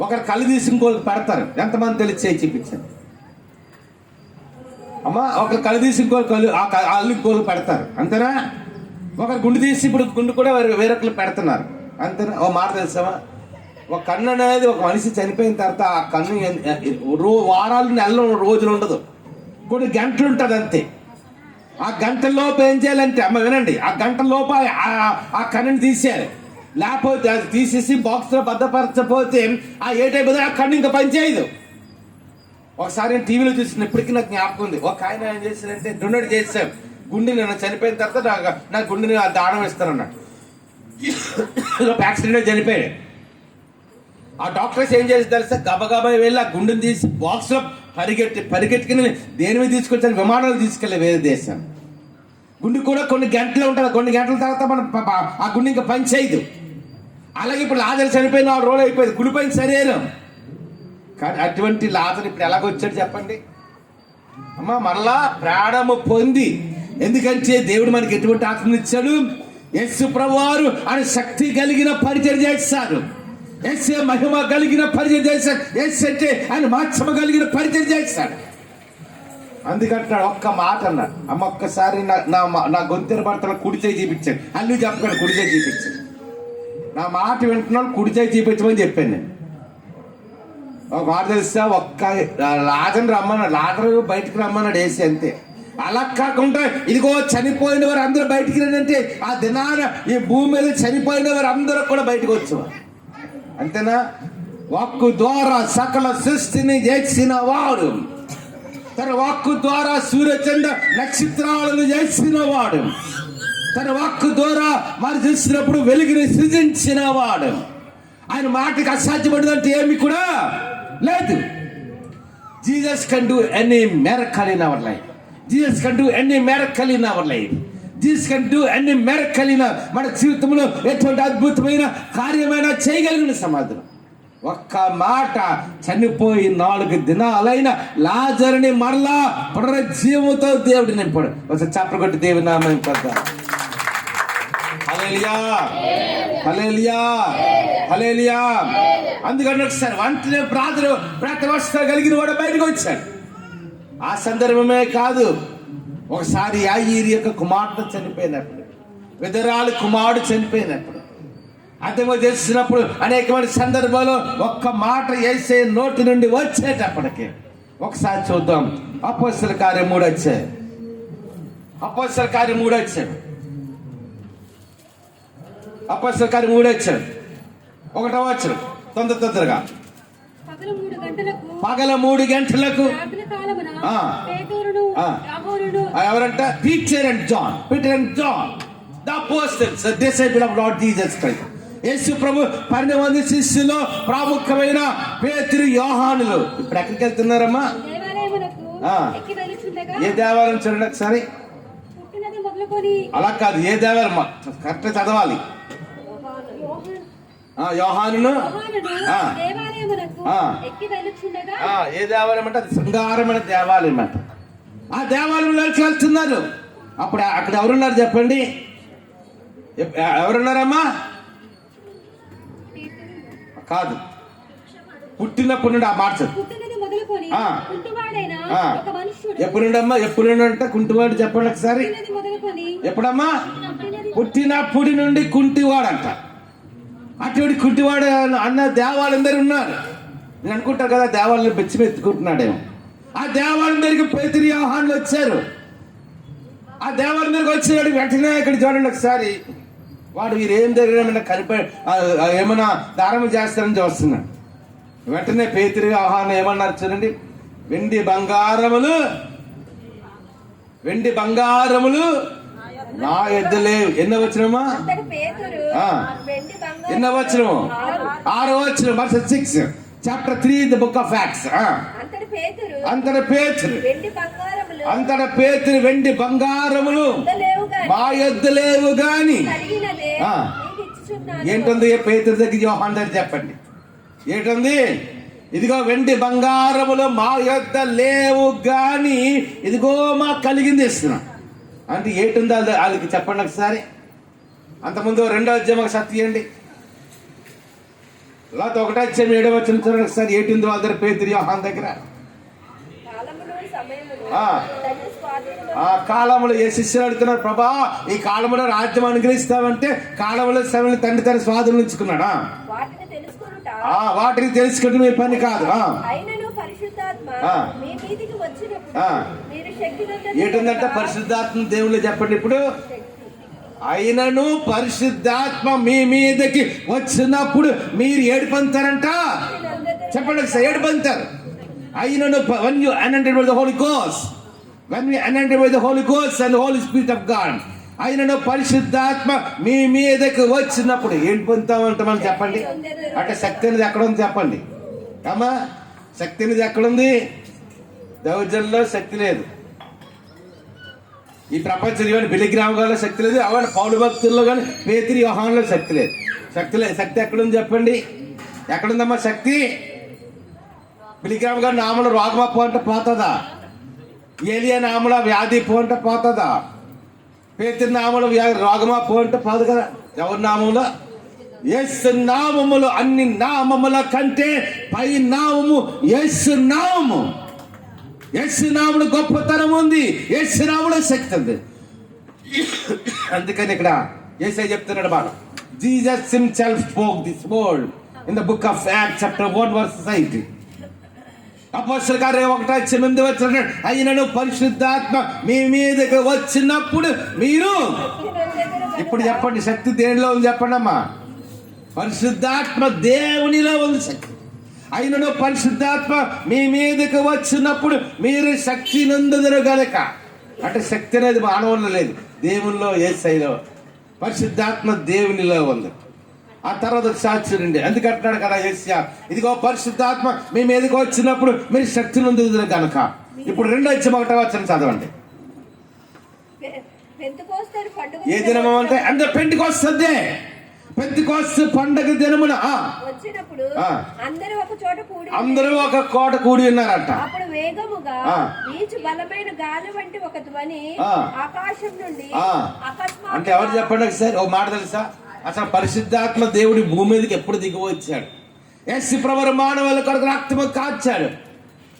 ఒకరు కళ్ళు తీసి ఇంకోళ్ళు పెడతారు. ఎంతమంది తెలిసి చేయి చూపించారు అమ్మా? ఒకరు కళ్ళు తీసి ఇంకోళ్ళు అల్లు ఇంకోళ్ళు పెడతారు, అంతేనా? ఒకరు గుండు తీసి ఇప్పుడు గుండు కూడా వేరొకరు పెడుతున్నారు, అంతేనా? ఓ మాట తెలుసామా? ఒక కన్ను అనేది ఒక మనిషి చనిపోయిన తర్వాత ఆ కన్ను వారాలు నెలలో రోజులు ఉండదు, కొన్ని గంటలు ఉంటుంది అంతే. ఆ గంటల్లోపు ఏం చేయాలంటే, అమ్మ వినండి, ఆ గంటలోపు ఆ కన్నుని తీసేయాలి. లేకపోతే అది తీసేసి బాక్స్లో భద్రపరచకపోతే ఆ ఏ టైప్ ఆ కన్ను ఇంకా పనిచేయదు. ఒకసారి నేను టీవీలో చూసిన, ఇప్పటికీ నాకు జ్ఞాపకం ఉంది. ఒక ఆయన ఏం చేశారంటే డొనేట్ చేశాం గుండెని. నేను చనిపోయిన తర్వాత నా గుండెని దానం ఇస్తానన్నాడు. యాక్సిడెంట్ చనిపోయాడు. ఆ డాక్టర్స్ ఏం చేసి తెలుసా, గబగబా వెళ్ళి ఆ గుండెని తీసి బాక్స్లో పరిగెట్టుకుని దేని మీద తీసుకొచ్చారు, విమానాలు తీసుకెళ్ళి వేరే దేశం. గుండె కూడా కొన్ని గంటలు ఉంటుంది, కొన్ని గంటల తర్వాత మన ఆ గుండె ఇంకా పని చేయదు. అలాగే ఇప్పుడు లాజరు చనిపోయిన 4 రోజులు అయిపోయింది, కుడిపోయిన శరీరం. కానీ అటువంటి లాజరు ఇప్పుడు ఎలాగొచ్చాడు చెప్పండి అమ్మా? మరలా ప్రాణము పొంది. ఎందుకంటే దేవుడు మనకి ఎటువంటి ఆత్మనిచ్చాడు? యేసు ప్రభువారు ఆయన శక్తి కలిగిన పరిచయం చేస్తారు, యేసే మహిమ కలిగిన పరిచయం చేస్తాడు, యేసు అంటే ఆయన మాత్సమ కలిగిన పరిచయం చేస్తాడు. అందుకంటాడు ఒక్క మాట అన్నాడు, అమ్మ ఒక్కసారి నా గొంతెర భర్తలో కుడి చేయి చూపించాడు. అల్లు చెప్పాడు కుడి చేయి చూపించాడు. నా మాట వింటున్నాడు, కుడి చేయి చూపించమని చెప్పాను నేను. ఒక మాట తెలుసా, ఒక్క లాజరు రమ్మన్నాడు, లాజరు బయటికి రమ్మన్నాడు యేసు, అంతే. అలా కాకుండా ఇదిగో చనిపోయిన వారు అందరూ బయటికి రండి, ఆ దినాన ఈ భూమి మీద చనిపోయిన వారు అందరూ కూడా బయటకు వచ్చేవారు. అంతేనా? వాక్కు ద్వారా సకల సృష్టిని చేసిన వాడు, తన వాక్కు ద్వారా సూర్యచంద్ర నక్షత్రాలను చేసిన వాడు, తన వాక్కు ద్వారా మరి చూసినప్పుడు వెలుగుని సృజించిన వాడు. ఆయన మాటకి అసాధ్యపడిందంటే ఏమి కూడా లేదు. Jesus can do any miracle in our life. Jesus can do any miracle in our life. Jesus can do any miracle in మన జీవితంలో ఎటువంటి అద్భుతమైన కార్యమైనా చేయగలిగిన సమాధానం. ఒక్క మాట, చనిపోయి 4 దినాలైన లాజరుని మరలా పునరుజ్జీవంతో దేవుడు నింపాడు. ఒకసారి చప్పట్లు కొట్టి దేవుని నామమున పడతాం. హల్లెలూయా, హల్లెలూయా, హల్లెలూయా. అందుకని ఒకసారి వంటనే ప్రార్థన కలిగిన వాడు బయటకు వచ్చాడు. ఆ సందర్భమే కాదు, ఒకసారి యాయీరు యొక్క కుమార్తె చనిపోయినప్పుడు, విధవరాలి కుమారుడు చనిపోయినప్పుడు, అర్థమో చేసినప్పుడు అనేకమైన సందర్భాల్లో ఒక్క మాట యేసే నోటి నుండి వచ్చేటప్పటికి ఒకసారి చూద్దాం. అపోస్తల కార్యం 3 వచ్చాయి. అపోస్తల కార్యం 3 వచ్చాడు. అపోస్తల కార్యం 3 వచ్చాడు. 1వ వచనం తొందరగా. పగల 3 గంటలకు ఎవరంట? Peter and John the apostles, the disciple of Lord Jesus Christ. యేసు ప్రభు 12 మంది శిష్యుల్లో ప్రాముఖ్యమైన పేతురు, యోహానులు. ఇప్పుడు ఎక్కడికి వెళ్తున్నారమ్మా? ఏ దేవాలయం చూడండి ఒకసారి. అలా కాదు, ఏ దేవాలయం కరెక్ట్ చదవాలి. యోహానును ఏ దేవాలయం అంటే అది శృంగారమైన దేవాలయం అంట. ఆ దేవాలయంలోకి వెళ్తున్నారు. అప్పుడు అక్కడ ఎవరున్నారు చెప్పండి? ఎవరున్నారమ్మా? కాదు, పుట్టినప్పుడు నుండి ఆ మాట ఎప్పుడు నుండి అమ్మా? ఎప్పుడు నుండి అంటే కుంటివాడు చెప్పండి ఒకసారి. ఎప్పుడమ్మా? పుట్టినప్పటి నుండి కుంటివాడంట. అటువంటి కుంటివాడు అన్న దేవాలందరూ ఉన్నారు. నేను అనుకుంటారు కదా దేవాలను బెచ్చిమెత్తుకుంటున్నాడేమో. ఆ దేవాలయం దగ్గరికి పేతురు, యోహానులు వచ్చారు. ఆ దేవాలయం దగ్గరికి వచ్చేవాడు వెంటనే ఇక్కడ చూడండి ఒకసారి. వాడు వీరేం జరిగిన ఏమైనా దానం చేస్తారని చూస్తున్నాడు. వెంటనే పేతురు, యోహాను ఏమన్నారు చూడండి. వెండి బంగారములు నా యొద్ద లేవు. ఎన్నో వచ్చినమా? ఎన్నో వచ్చినము? 6వ వచనం, verse 6, chapter 3 in the book of Acts. అంతట పేతురు వెండి బంగారములు మా యొద్ద లేవు గాని. ఏంటుంది పేతురు దగ్గర, యోహాను దగ్గర చెప్పండి ఏంటుంది? ఇదిగో వెండి బంగారములు మా యొద్ద లేవు గాని ఇదిగో మా కలిగింది ఇస్తున్నా అంటే ఏంటుందో వాళ్ళకి చెప్పండి ఒకసారి. అంతకుముందు 2వ అధ్యాయం ఒక సత్యండి, లేకపోతే 1వ అధ్యాయం 7వ వచనం చూడండి ఒకసారి. ఏంటుందో వాళ్ళ దగ్గర పేతురు, యోహాను దగ్గర. ఆ కాలంలో ఏ శిష్యులు అడుగుతున్నారు, ప్రభా ఈ కాలంలో రాజ్యం అనుగ్రహిస్తామంటే కాలంలో సమయంలో తండ్రి తన స్వాధీనం ఉంచుకున్నాడా? వాటిని తెలుసుకుంటే మీ పని కాదు. ఏంటంటే పరిశుద్ధాత్మ దేవుళ్ళు చెప్పండి ఇప్పుడు. అయినను పరిశుద్ధాత్మ మీ మీదకి వచ్చినప్పుడు మీరు ఏడుపంతారంట. చెప్పండి ఒకసారి, ఏడుపంతారు. అయినను when you anointed with the Holy Ghost, when we anointed with the Holy Ghost and the Holy Spirit of God, ఆయనను పరిశుద్ధాత్మ మీ మీదకి వచ్చినప్పుడు ఏంటి పొందుతామంట మనం చెప్పండి. అంటే శక్తి అనేది ఎక్కడ ఉంది చెప్పండి అమ్మా. శక్తి అనేది ఎక్కడుంది? దౌర్జన్యంలో శక్తి లేదు, ఈ ప్రపంచంలో కానీ బిలిగ్రామంలో శక్తి లేదు, అవన్నీ పౌలు భక్తుల్లో కానీ పేతురు యోహానులో శక్తి లేదు. శక్తి ఎక్కడుంది చెప్పండి? ఎక్కడుందమ్మా శక్తి? బిలిగ్రామ గారి నామలో రోగమా పోంటే పోతుందా? ఏలియా నామలో వ్యాధి పోంటే పోతుందా? పేతురు నామలో రోగమా పోంటే పోదు కదా. ఎవరి నామంలో? యేసు నామములో అన్ని నామముల కంటే పై నామము యేసు నామము. యేసు నామములో గొప్పతనం ఉంది, యేసు నామములో శక్తి ఉంది. అందుకని ఇక్కడ యేసయ్య చెప్తున్నాడు బాగా, Jesus himself spoke this word in the book of acts chapter 1 verse 8. అపోస్తలుల కార్యం 1:8 వచ్చిన అయినను పరిశుద్ధాత్మ మీ మీదకి వచ్చినప్పుడు మీరు ఇప్పుడు చెప్పండి శక్తి దేనిలో ఉంది చెప్పండి అమ్మా. పరిశుద్ధాత్మ దేవునిలో ఉంది శక్తి. అయినను పరిశుద్ధాత్మ మీ మీదకి వచ్చినప్పుడు మీరు శక్తి నందుదురు గనుక. అంటే శక్తి అనేది మానవుల్లో లేదు, దేవునిలో యేసయ్యలో. పరిశుద్ధాత్మ దేవునిలో ఉంది. ఆ తర్వాత సాక్షుడండి ఎందుకంటున్నాడు కదా యేసయ్య, ఇదిగో పరిశుద్ధాత్మ మీ మీదకి వచ్చినప్పుడు మీరు శక్తి నందుదురు గనుక. ఇప్పుడు 2:1 చదవండి. ఏ దినము అంటే అంటే పెంటెకొస్తే పెంతెకొస్తు పండగ దినమున అందరూ ఒక కోట కూడి ఉన్నారంట. అప్పుడు వేగముగా వీచు బలమైన గాలి వంటి ఒక ధ్వని ఆకాశం నుండి అంటే ఎవరు చెప్పండి ఒకసారి ఒక మాట తెలుసా? అసలు పరిశుద్ధాత్మ దేవుడి భూమి మీదకి ఎప్పుడు దిగి వచ్చాడు? యేసు ప్రభువు మానవుల కొరకు రక్తము కార్చాడు.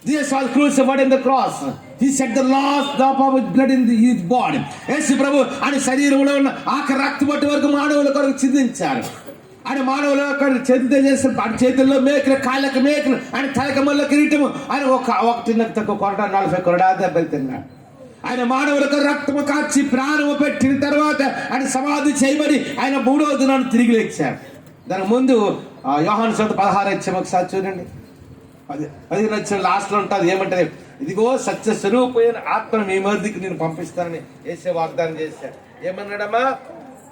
Jesus was crucified in the cross. He shed the last drop of blood in his body. యేసు ప్రభు ఆయన శరీరంలో ఉన్న ఆఖరి రక్తబొట్టు వరకు మానవుల కొరకు చిందించాడు. ఆయన మానవుల కొరకు చేతితో చేసిన చేతుల్లో మేకలు, కాళ్ళకి మేకలు, ఆయన తలకమల్ల కిరీటము, ఆయన ఒకటి తక్కువ కొరట 40 కొరడా దెబ్బలు తిన్నాడు. ఆయన మానవులకు రక్తము కాచి ప్రాణము పెట్టిన తర్వాత ఆయన సమాధి చేయబడి ఆయన 3వ దినాన్ని తిరిగి లేచాడు. దానికి ముందు యోహాను సువార్త 16 ఒకసారి చూడండి. 15 లాస్ట్ లో ఉంటుంది ఏమంటది, ఇదిగో సత్య స్వరూపమైన ఆత్మను మీ మధ్యకి నేను పంపిస్తానని యేసే వాగ్దానం చేశాడు. ఏమన్నాడమ్మా?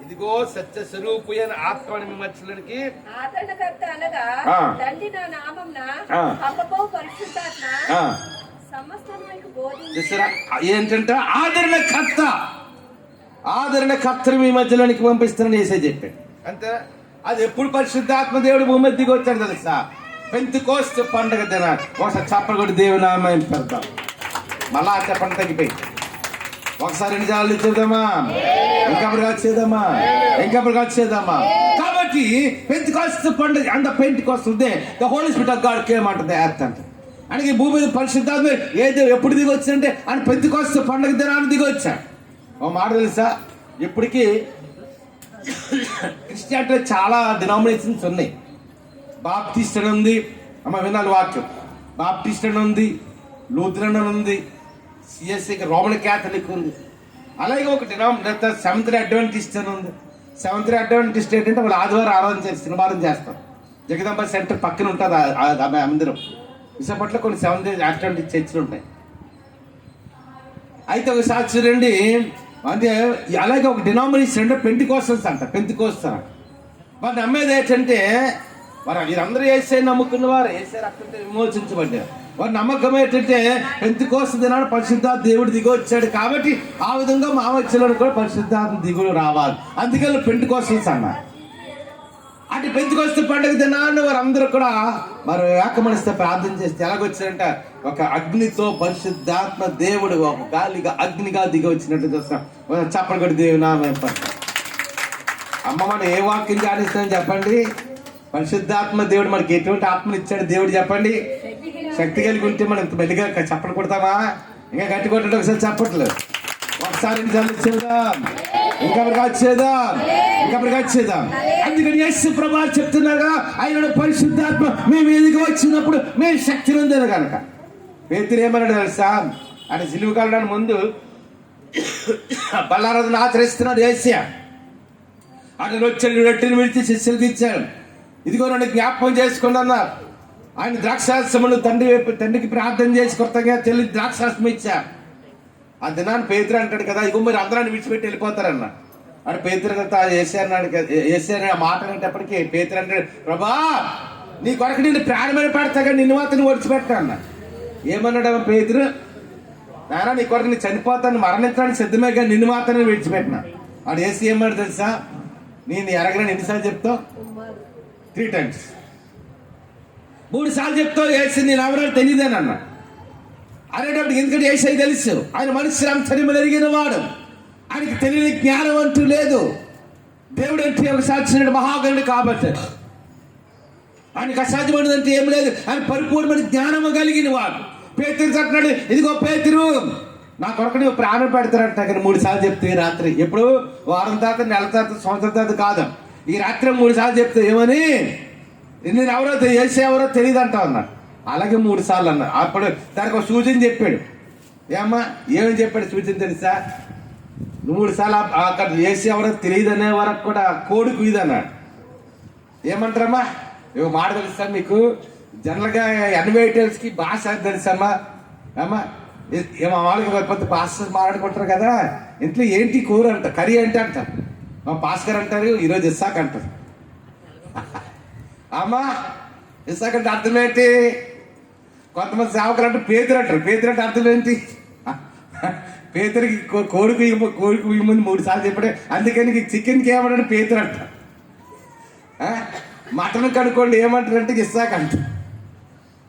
ఇదిగో సత్య స్వరూపమైన ఆత్మని మీ మధ్యలోనికి ఏంటంటే ఆదరణకర్తను మీ మధ్యలోనికి పంపిస్తానని యేసే చెప్పాడు. అంతే. అది ఎప్పుడు పరిశుద్ధాత్మ దేవుడు భూమి మీద దిగి వచ్చాడు తెలుసా? పెంతెకొస్తు పండుగ దినాలు. ఒకసారి చప్పలు కొట్టి దేవుని నామం పెడతాం. మళ్ళా చెప్పండి తగ్గిపోయి ఒకసారి 2 సార్లు చేద్దామా, ఇంకప్పుడు చేద్దామా. కాబట్టి పెంతెకొస్తు పండుగ అంత Pentecost the holy spirit of God came అంట ఎర్త్ అంట. ఆయనకి భూమి మీద పరిశుద్ధాత్మ ఏదో ఎప్పుడు దిగి వచ్చిందంటే ఆయన పెంతెకొస్తు పండుగ దినాన్ని దిగి వచ్చాడు. ఓ మాట తెలుసా, ఇప్పటికీ క్రిస్టియానిటీలో చాలా డినామినేషన్స్ ఉన్నాయి. బాప్టిస్ట్ అని ఉంది, అమ్మ వినాలి వాక్యం. బాప్టిస్ట్ అని ఉంది, లూథరన్ అని ఉంది, సిఎస్సి రోమన్ క్యాథలిక్ ఉంది. అలాగే ఒక సెవెంత్ డే అడ్వెంటిస్ట్ అని ఉంది. సెవెంత్ డే అడ్వెంటిస్ట్ ఏంటంటే వాళ్ళు ఆదివారం ఆరాధన చేసి శనివారం చేస్తారు. జగదంబ సెంటర్ పక్కన ఉంటుంది మందిరం. విశాఖపట్నంలో కొన్ని సెవెంత్ డే అడ్వెంటిస్ట్ చర్చిలు ఉంటాయి. అయితే ఒకసారి చూడండి, అంటే అలాగే ఒక డినామినేషన్ అంటే పెంటెకొస్తల్స్ అంట. పెంతెకొస్తు వారు నమ్మేది ఏంటంటే వారు వీరందరూ యేసే నమ్ముకున్న వారు, యేసే రక్తంతో విమోచించబడ్డారు. వారి నమ్మకం ఏంటంటే పెంతెకొస్తు దినాడు పరిశుద్ధాత్మ దేవుడు దిగి వచ్చాడు కాబట్టి ఆ విధంగా మా మధ్యలో కూడా పరిశుద్ధాత్మ దిగుడు రావాలి. అందుకని పెంటెకొస్తల్స్ అన్నారు. అటు పెంతెకొస్తు పండుగ దినాన్ని వారందరూ కూడా మరి ఏకమనిస్తే ప్రార్థన చేస్తే ఎలాగొచ్చారంట, ఒక అగ్నితో పరిశుద్ధాత్మ దేవుడు ఒక గాలిగా అగ్నిగా దిగి వచ్చినట్టు చూస్తాం. చప్పలు కొట్టి దేవుని నామం పడతాం. అమ్మ మనం ఏ వాక్యం ధ్యానిస్తామని చెప్పండి? పరిశుద్ధాత్మ దేవుడు మనకి ఎటువంటి ఆత్మను ఇచ్చాడు దేవుడు చెప్పండి? శక్తి కలిగి ఉంటే మనం ఇంత మెల్లిగా చప్పట్లు కొడతామా? ఇంకా గట్టి కొట్టండి ఒకసారి చప్పట్లు. ఒకసారి చేద్దాం, ఇంకప్పుడు చేద్దాం. అందుకని యేసు ప్రభువు చెప్తున్నారుగా, ఆయన పరిశుద్ధాత్మ మీ మీదకి వచ్చినప్పుడు మీ శక్తి ఉంది కనుక. పేతురు ఏమన్నాడు తెలుసా? ఆయన సిలువ కాలడానికి ముందు బల్లారాధన ఆచరిస్తున్నాడు యేసయ్య. అతను వచ్చాడు, రొట్టెలు విడిచి శిష్యులకు ఇచ్చాడు. ఇదిగో నన్ను జ్ఞాపకం చేసుకోండి అన్నారు. ఆయన ద్రాక్షారసమును తండ్రికి ప్రార్థన చేసి కొత్తగా తెలి ద్రాక్షారసం ఇచ్చారు. ఆ దినాన్ని పేతురు అంటాడు కదా, ఇగో మీరు అందరాన్ని విడిచిపెట్టి వెళ్ళిపోతారన్న. అని పేతురు వేసారని ఆ మాట అనేటప్పటికీ పేతురు అంటాడు, ప్రభా నీ కొరకు నిన్ను ప్రాణమైన పడతాగా నిన్ను మాత్రం ఒడిచిపెట్టా అన్న. ఏమన్నాడు పేతురు, నాయనా నీ కొరకు నేను చనిపోతాను మరణించడానికి సిద్ధమే కానీ నిన్ను మాత్రం విడిచిపెట్టినా. వాడు వేసి ఏమన్నాడు తెలుసా, నేను ఎరగనని ఎన్నిసార్లు చెప్తావు? 3 times. 3 సార్లు చెప్తావు వేసి నేను ఎవరో తెలియదని అన్న. అనేటప్పుడు ఎందుకంటే ఏసై తెలుసు, ఆయన మనిషి అంతరిమలు ఎరిగిన వాడు, ఆయనకి తెలియని జ్ఞానం అంటూ లేదు. దేవుడు అంటే ఒక సాక్షి మహాగణుడు కాబట్టి ఆయనకు అసాధ్యమైనదంటే ఏం లేదు. ఆయన పరిపూర్ణమైన జ్ఞానము కలిగిన వాడు. పేతురు అంటున్నాడు, ఇదిగో పేతురు నా కొరకు నువ్వు ప్రాణం పెడతారంట. కానీ 3 సార్లు చెప్తే రాత్రి, ఎప్పుడు వారం తర్వాత, నెల తర్వాత, సంవత్సరం తర్వాత కాదు, ఈ రాత్రి 3 సార్లు చెప్తే ఏమని, నేను ఎవరో చేసే ఎవరో తెలియదు అంటా అన్నాడు. అలాగే 3 సార్లు అన్నాడు. అప్పుడు దానికి ఒక సూచన చెప్పాడు. ఏమ్మా ఏమని చెప్పాడు సూచన తెలుసా? 3 సార్లు అక్కడ చేసే ఎవరో తెలియదు అనే వరకు కూడా కోడికు ఇది అన్నాడు. ఏమంటారమ్మా, ఇవి మాట తెలుసా మీకు? జనరల్గా ఎన్వైటర్స్కి భాష తెలుసమ్మా? అమ్మా ఏమో వాళ్ళకి కొత్త భాష మాట్లాడుకుంటారు కదా, ఇంట్లో ఏంటి కూర అంట, కర్రీ అంటే అంటారు. మా భాస్కర్ అంటారు, ఈరోజు ఇస్సాక్ అంటారు. అమ్మా ఇస్సాక్ అంటే అర్థం ఏంటి? కొంతమంది సేవకులు అంటే పేతురు అంటారు. పేతురు అంటే అర్థం ఏంటి? పేతురికి కోడికి ముందు 3 సార్లు చెప్పాడు. అందుకని చికెన్కి ఏమన్నాడు పేతురు అంట. మటన్ కనుక్కోండి ఏమంటారంటే ఇస్సాక్ అంట.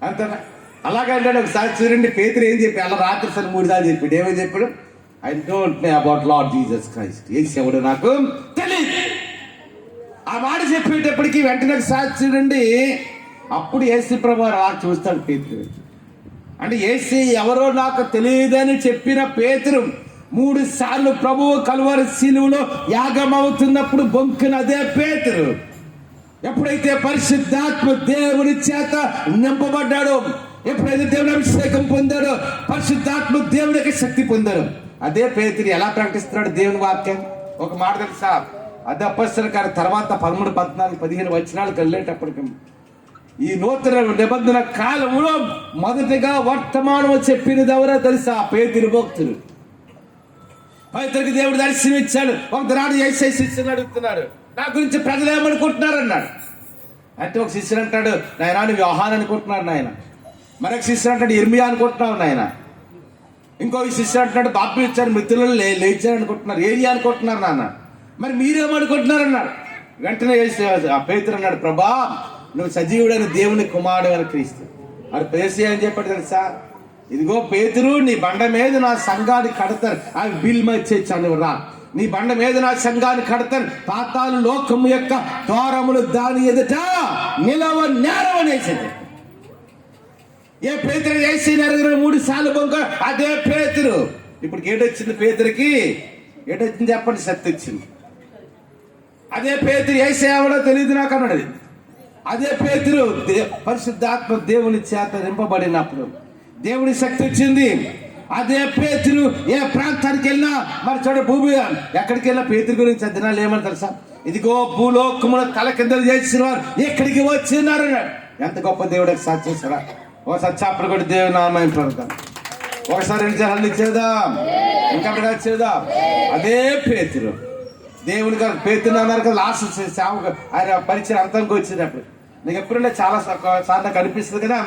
అంతేనా? అలాగంటాడు. ఒకసారి చూడండి పేతురు ఏం చెప్పి అలా రాత్రి సార్ 3 సార్లు చెప్పాడు. ఏమని చెప్పాడు? I don't know about lord Jesus Christ. ఏది ఎవడు నాకు తెలియదు. ఆ మాట చెప్పేటప్పటికి వెంటనే ఒకసారి చూడండి, అప్పుడు యేసు ప్రభువు అలా చూస్తాడు పేతురు. అంటే యేసు ఎవరో నాకు తెలియదని చెప్పిన పేతురు 3 సార్లు ప్రభువు కలువరి శిలువలో యాగం అవుతున్నప్పుడు బొంకున అదే పేతురు. ఎప్పుడైతే పరిశుద్ధాత్మ దేవుని చేత నింపబడ్డాడో, ఎప్పుడైతే దేవుని అభిషేకం పొందాడో, పరిశుద్ధాత్మ దేవుని యొక్క శక్తి పొందాడు, అదే పేతురు ఎలా ప్రకటిస్తున్నాడు దేవుని వాక్యం? ఒక మాట తెలుసా? అదే అపొస్తలుల కార్యం తర్వాత 13, 14, 15 వచనాలకు వెళ్ళేటప్పటికి ఈ నూతన నిబంధన కాలంలో మొదటిగా వర్తమానం చెప్పినది ఎవరో తెలుసా? పేతురు భక్తులు. పేతురుకి దేవుడు దర్శనం ఇచ్చాడు. ఒకనాడు యేసయ్య శిష్యుని అడుగుతున్నాడు, నా గురించి ప్రజలు ఏమనుకుంటున్నారు అన్నాడు. అంటే ఒక శిష్యుడు అంటాడు, నాయన నువ్వు యోహాను అనుకుంటున్నాడు నాయన. మరొక శిష్యుడు అంటాడు, ఇర్మియా అనుకుంటున్నావు నాయన. ఇంకొక శిష్యుడు అంటున్నాడు, బాప్తి ఇచ్చారు మిత్రులు లేచారు అనుకుంటున్నారు, ఏరియా అనుకుంటున్నారు నాన్న. మరి మీరేమనుకుంటున్నారు అన్నాడు. వెంటనే ఆ పేతురు అన్నాడు, ప్రభా నువ్వు సజీవుడైన దేవుని కుమారుడు అని క్రీస్తు. అది పేసి అని చెప్పాడు తెలుసా? ఇదిగో పేతురు నీ బండ మీద నా సంఘాన్ని కడతారు. ఐ విల్ మై చర్చ్ అని రా. నీ బండ మీద నా సంఘాన్ని కడతారు. పాతాళ లోకము యొక్క ద్వారములు దాని ఎదుట నిలవ నేరవనేసింది. ఏ పేతురు వేసి 3 సార్లు బొంక అదే పేతురు. ఇప్పుడు ఏటొచ్చింది పేతురికి? ఏటొచ్చింది చెప్పండి? శక్తి వచ్చింది. అదే పేతురు వేసే ఎవడో తెలియదు నాకు అన్నాడు. అదే పేతురు పరిశుద్ధాత్మ దేవుని చేత నింపబడినప్పుడు దేవుని శక్తి వచ్చింది. అదే పేతురు ఏ ప్రాంతానికి వెళ్ళినా, మరి చూడ భూమి ఎక్కడికి వెళ్ళినా పేతురు గురించి అధ్యయనాలు ఏమని తెలుసా? ఇదిగో భూలోకమును తల కిందలు చేసిన వారు ఎక్కడికి వచ్చినారు అన్నాడు. ఎంత గొప్ప దేవుడికి సాధ్యం సరా? ఒకసారి చాపడు కూడా దేవుని నామం పడతాం. ఒకసారి 2 జనాలు ఇచ్చేద్దాం, ఇంకా చేద్దాం. అదే పేతురు దేవుని గారు పేతురు అన్నారు కదా. లాస్ట్ సేవకు ఆయన పరిచయం అంతంకి వచ్చినప్పుడు నీకు ఎప్పుడైనా చాలా సార్లు నాకు అనిపిస్తుంది కదా,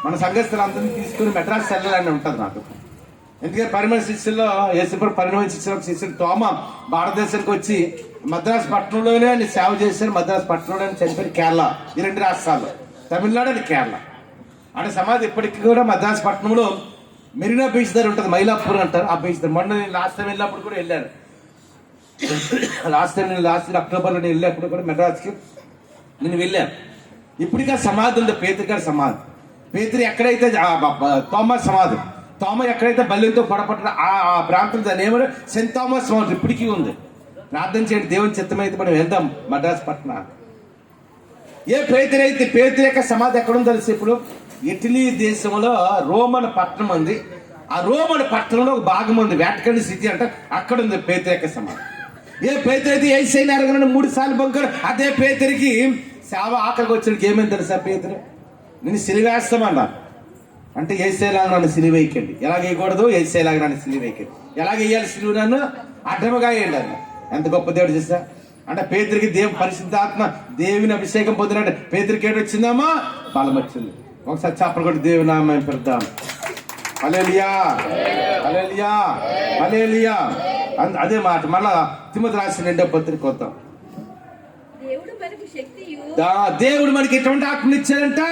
మన సంఘస్థులు అందరినీ తీసుకుని మెడ్రాస్ వెళ్ళాలని ఉంటుంది నాకు. ఎందుకంటే పరిమళ శిష్యుల్లో యేసుప్రభు పరిమళ శిష్యులు ఒక శిష్యుడు తోమ భారతదేశానికి వచ్చి మద్రాసు పట్టణంలోనే ఆయన సేవ చేశారు. మద్రాసు పట్టణంలోనే చనిపోయిన కేరళ, ఈ 2 రాష్ట్రాలు తమిళనాడు అండ్ కేరళ. అంటే సమాధి ఇప్పటికీ కూడా మద్రాసు పట్టణంలో మెరీనా బీచ్ దగ్గర ఉంటుంది, మైలాపూర్ అంటారు. ఆ బీచ్ దగ్గర మొన్న నేను లాస్ట్ టైం వెళ్ళినప్పుడు కూడా వెళ్ళాను. లాస్ట్ అక్టోబర్లో నేను వెళ్ళినప్పుడు కూడా మెడ్రాస్కి నేను వెళ్ళాను. ఇప్పటికీ ఆ సమాధి ఉంది, పేతురు గారి సమాధి. పేతురు ఎక్కడైతే థామస్ సమాధి, థామస్ ఎక్కడైతే బల్లెంతో పొడపట్టిన ఆ ప్రాంతం దాని ఏమో సెయింట్ థామస్ సమాధి ఇప్పటికీ ఉంది. ప్రార్థన చేయండి, దేవుని చిత్తమైతే మనం వెళ్దాం మద్రాసు పట్టణ. ఏ పేతురు అయితే పేతురు యొక్క సమాధి ఎక్కడుందో తెలిసి, ఇప్పుడు ఇటలీ దేశంలో రోమన్ పట్టణం ఉంది. ఆ రోమన్ పట్టణంలో ఒక భాగం ఉంది, వాటికన్ సిటీ అంటే, అక్కడ ఉంది పేతురు యొక్క సమాధి. ఏ పేతురు అయితే యేసయ్యని అరగనని 3 సార్లు బొంకాడు, అదే పేతురికి సేవ ఆఖరికి వచ్చాడికి ఏమైంది తెలుసా? పేతురు నేను సిలివేస్తామన్నా అంటే యేసయ్యలాగా నన్ను సిలివేయకండి. ఎలా వేయకూడదు? యేసయ్యలాగా నన్ను సిలివేయకండి. ఎలాగ వేయాలి సిలువు నన్ను అడ్డముగా వేయండి అన్న. ఎంత గొప్ప దేవుడు చేస్తా అంటే పేతురికి దేవుని పరిశుద్ధాత్మ దేవుని అభిషేకం పొందినట్టు పేతురికి ఏడు వచ్చిందమ్మా బలం వచ్చింది. ఒకసారి చప్పలు కొట్టి దేవుని నామం పెడతాం. హల్లెలూయా హల్లెలూయా హల్లెలూయా. అదే మాట మళ్ళా తిమోతి రాసిన 2వ పత్రిక వద్దాం. దేవుడు మనకి ఎటువంటి ఆత్మలు ఇచ్చాడంట?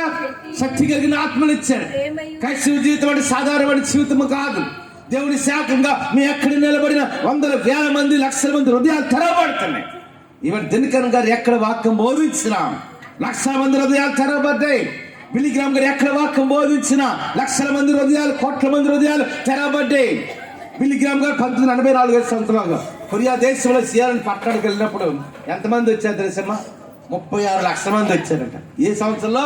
శక్తి కలిగిన ఆత్మలు ఇచ్చాడు. క్రైస్తవ జీవితం అంటే సాధారణమైన జీవితం కాదు. దేవుని శాఖంగా మీ ఎక్కడ నిలబడిన వందల వేల మంది లక్షల మంది హృదయాలు తెరవబడుతున్నాయి. ఈవెన్ దినకరన్ గారు ఎక్కడ వాక్యం బోధించినా లక్షల మంది హృదయాలు తెరవబడ్డాయి. బిలిగ్రామ్ గారు ఎక్కడ వాక్యం బోధించినా లక్షల మంది హృదయాలు, కోట్ల మంది హృదయాలు తెరవబడ్డాయి. బిలిగ్రామ్ గారు 1984 సంవత్సరాలుగా కొరియా దేశంలో సియాలని పట్టణానికి వెళ్ళినప్పుడు ఎంతమంది వచ్చారు తెలుసమ్మా? 36 లక్షల మంది వచ్చారంట. ఏ సంవత్సరంలో?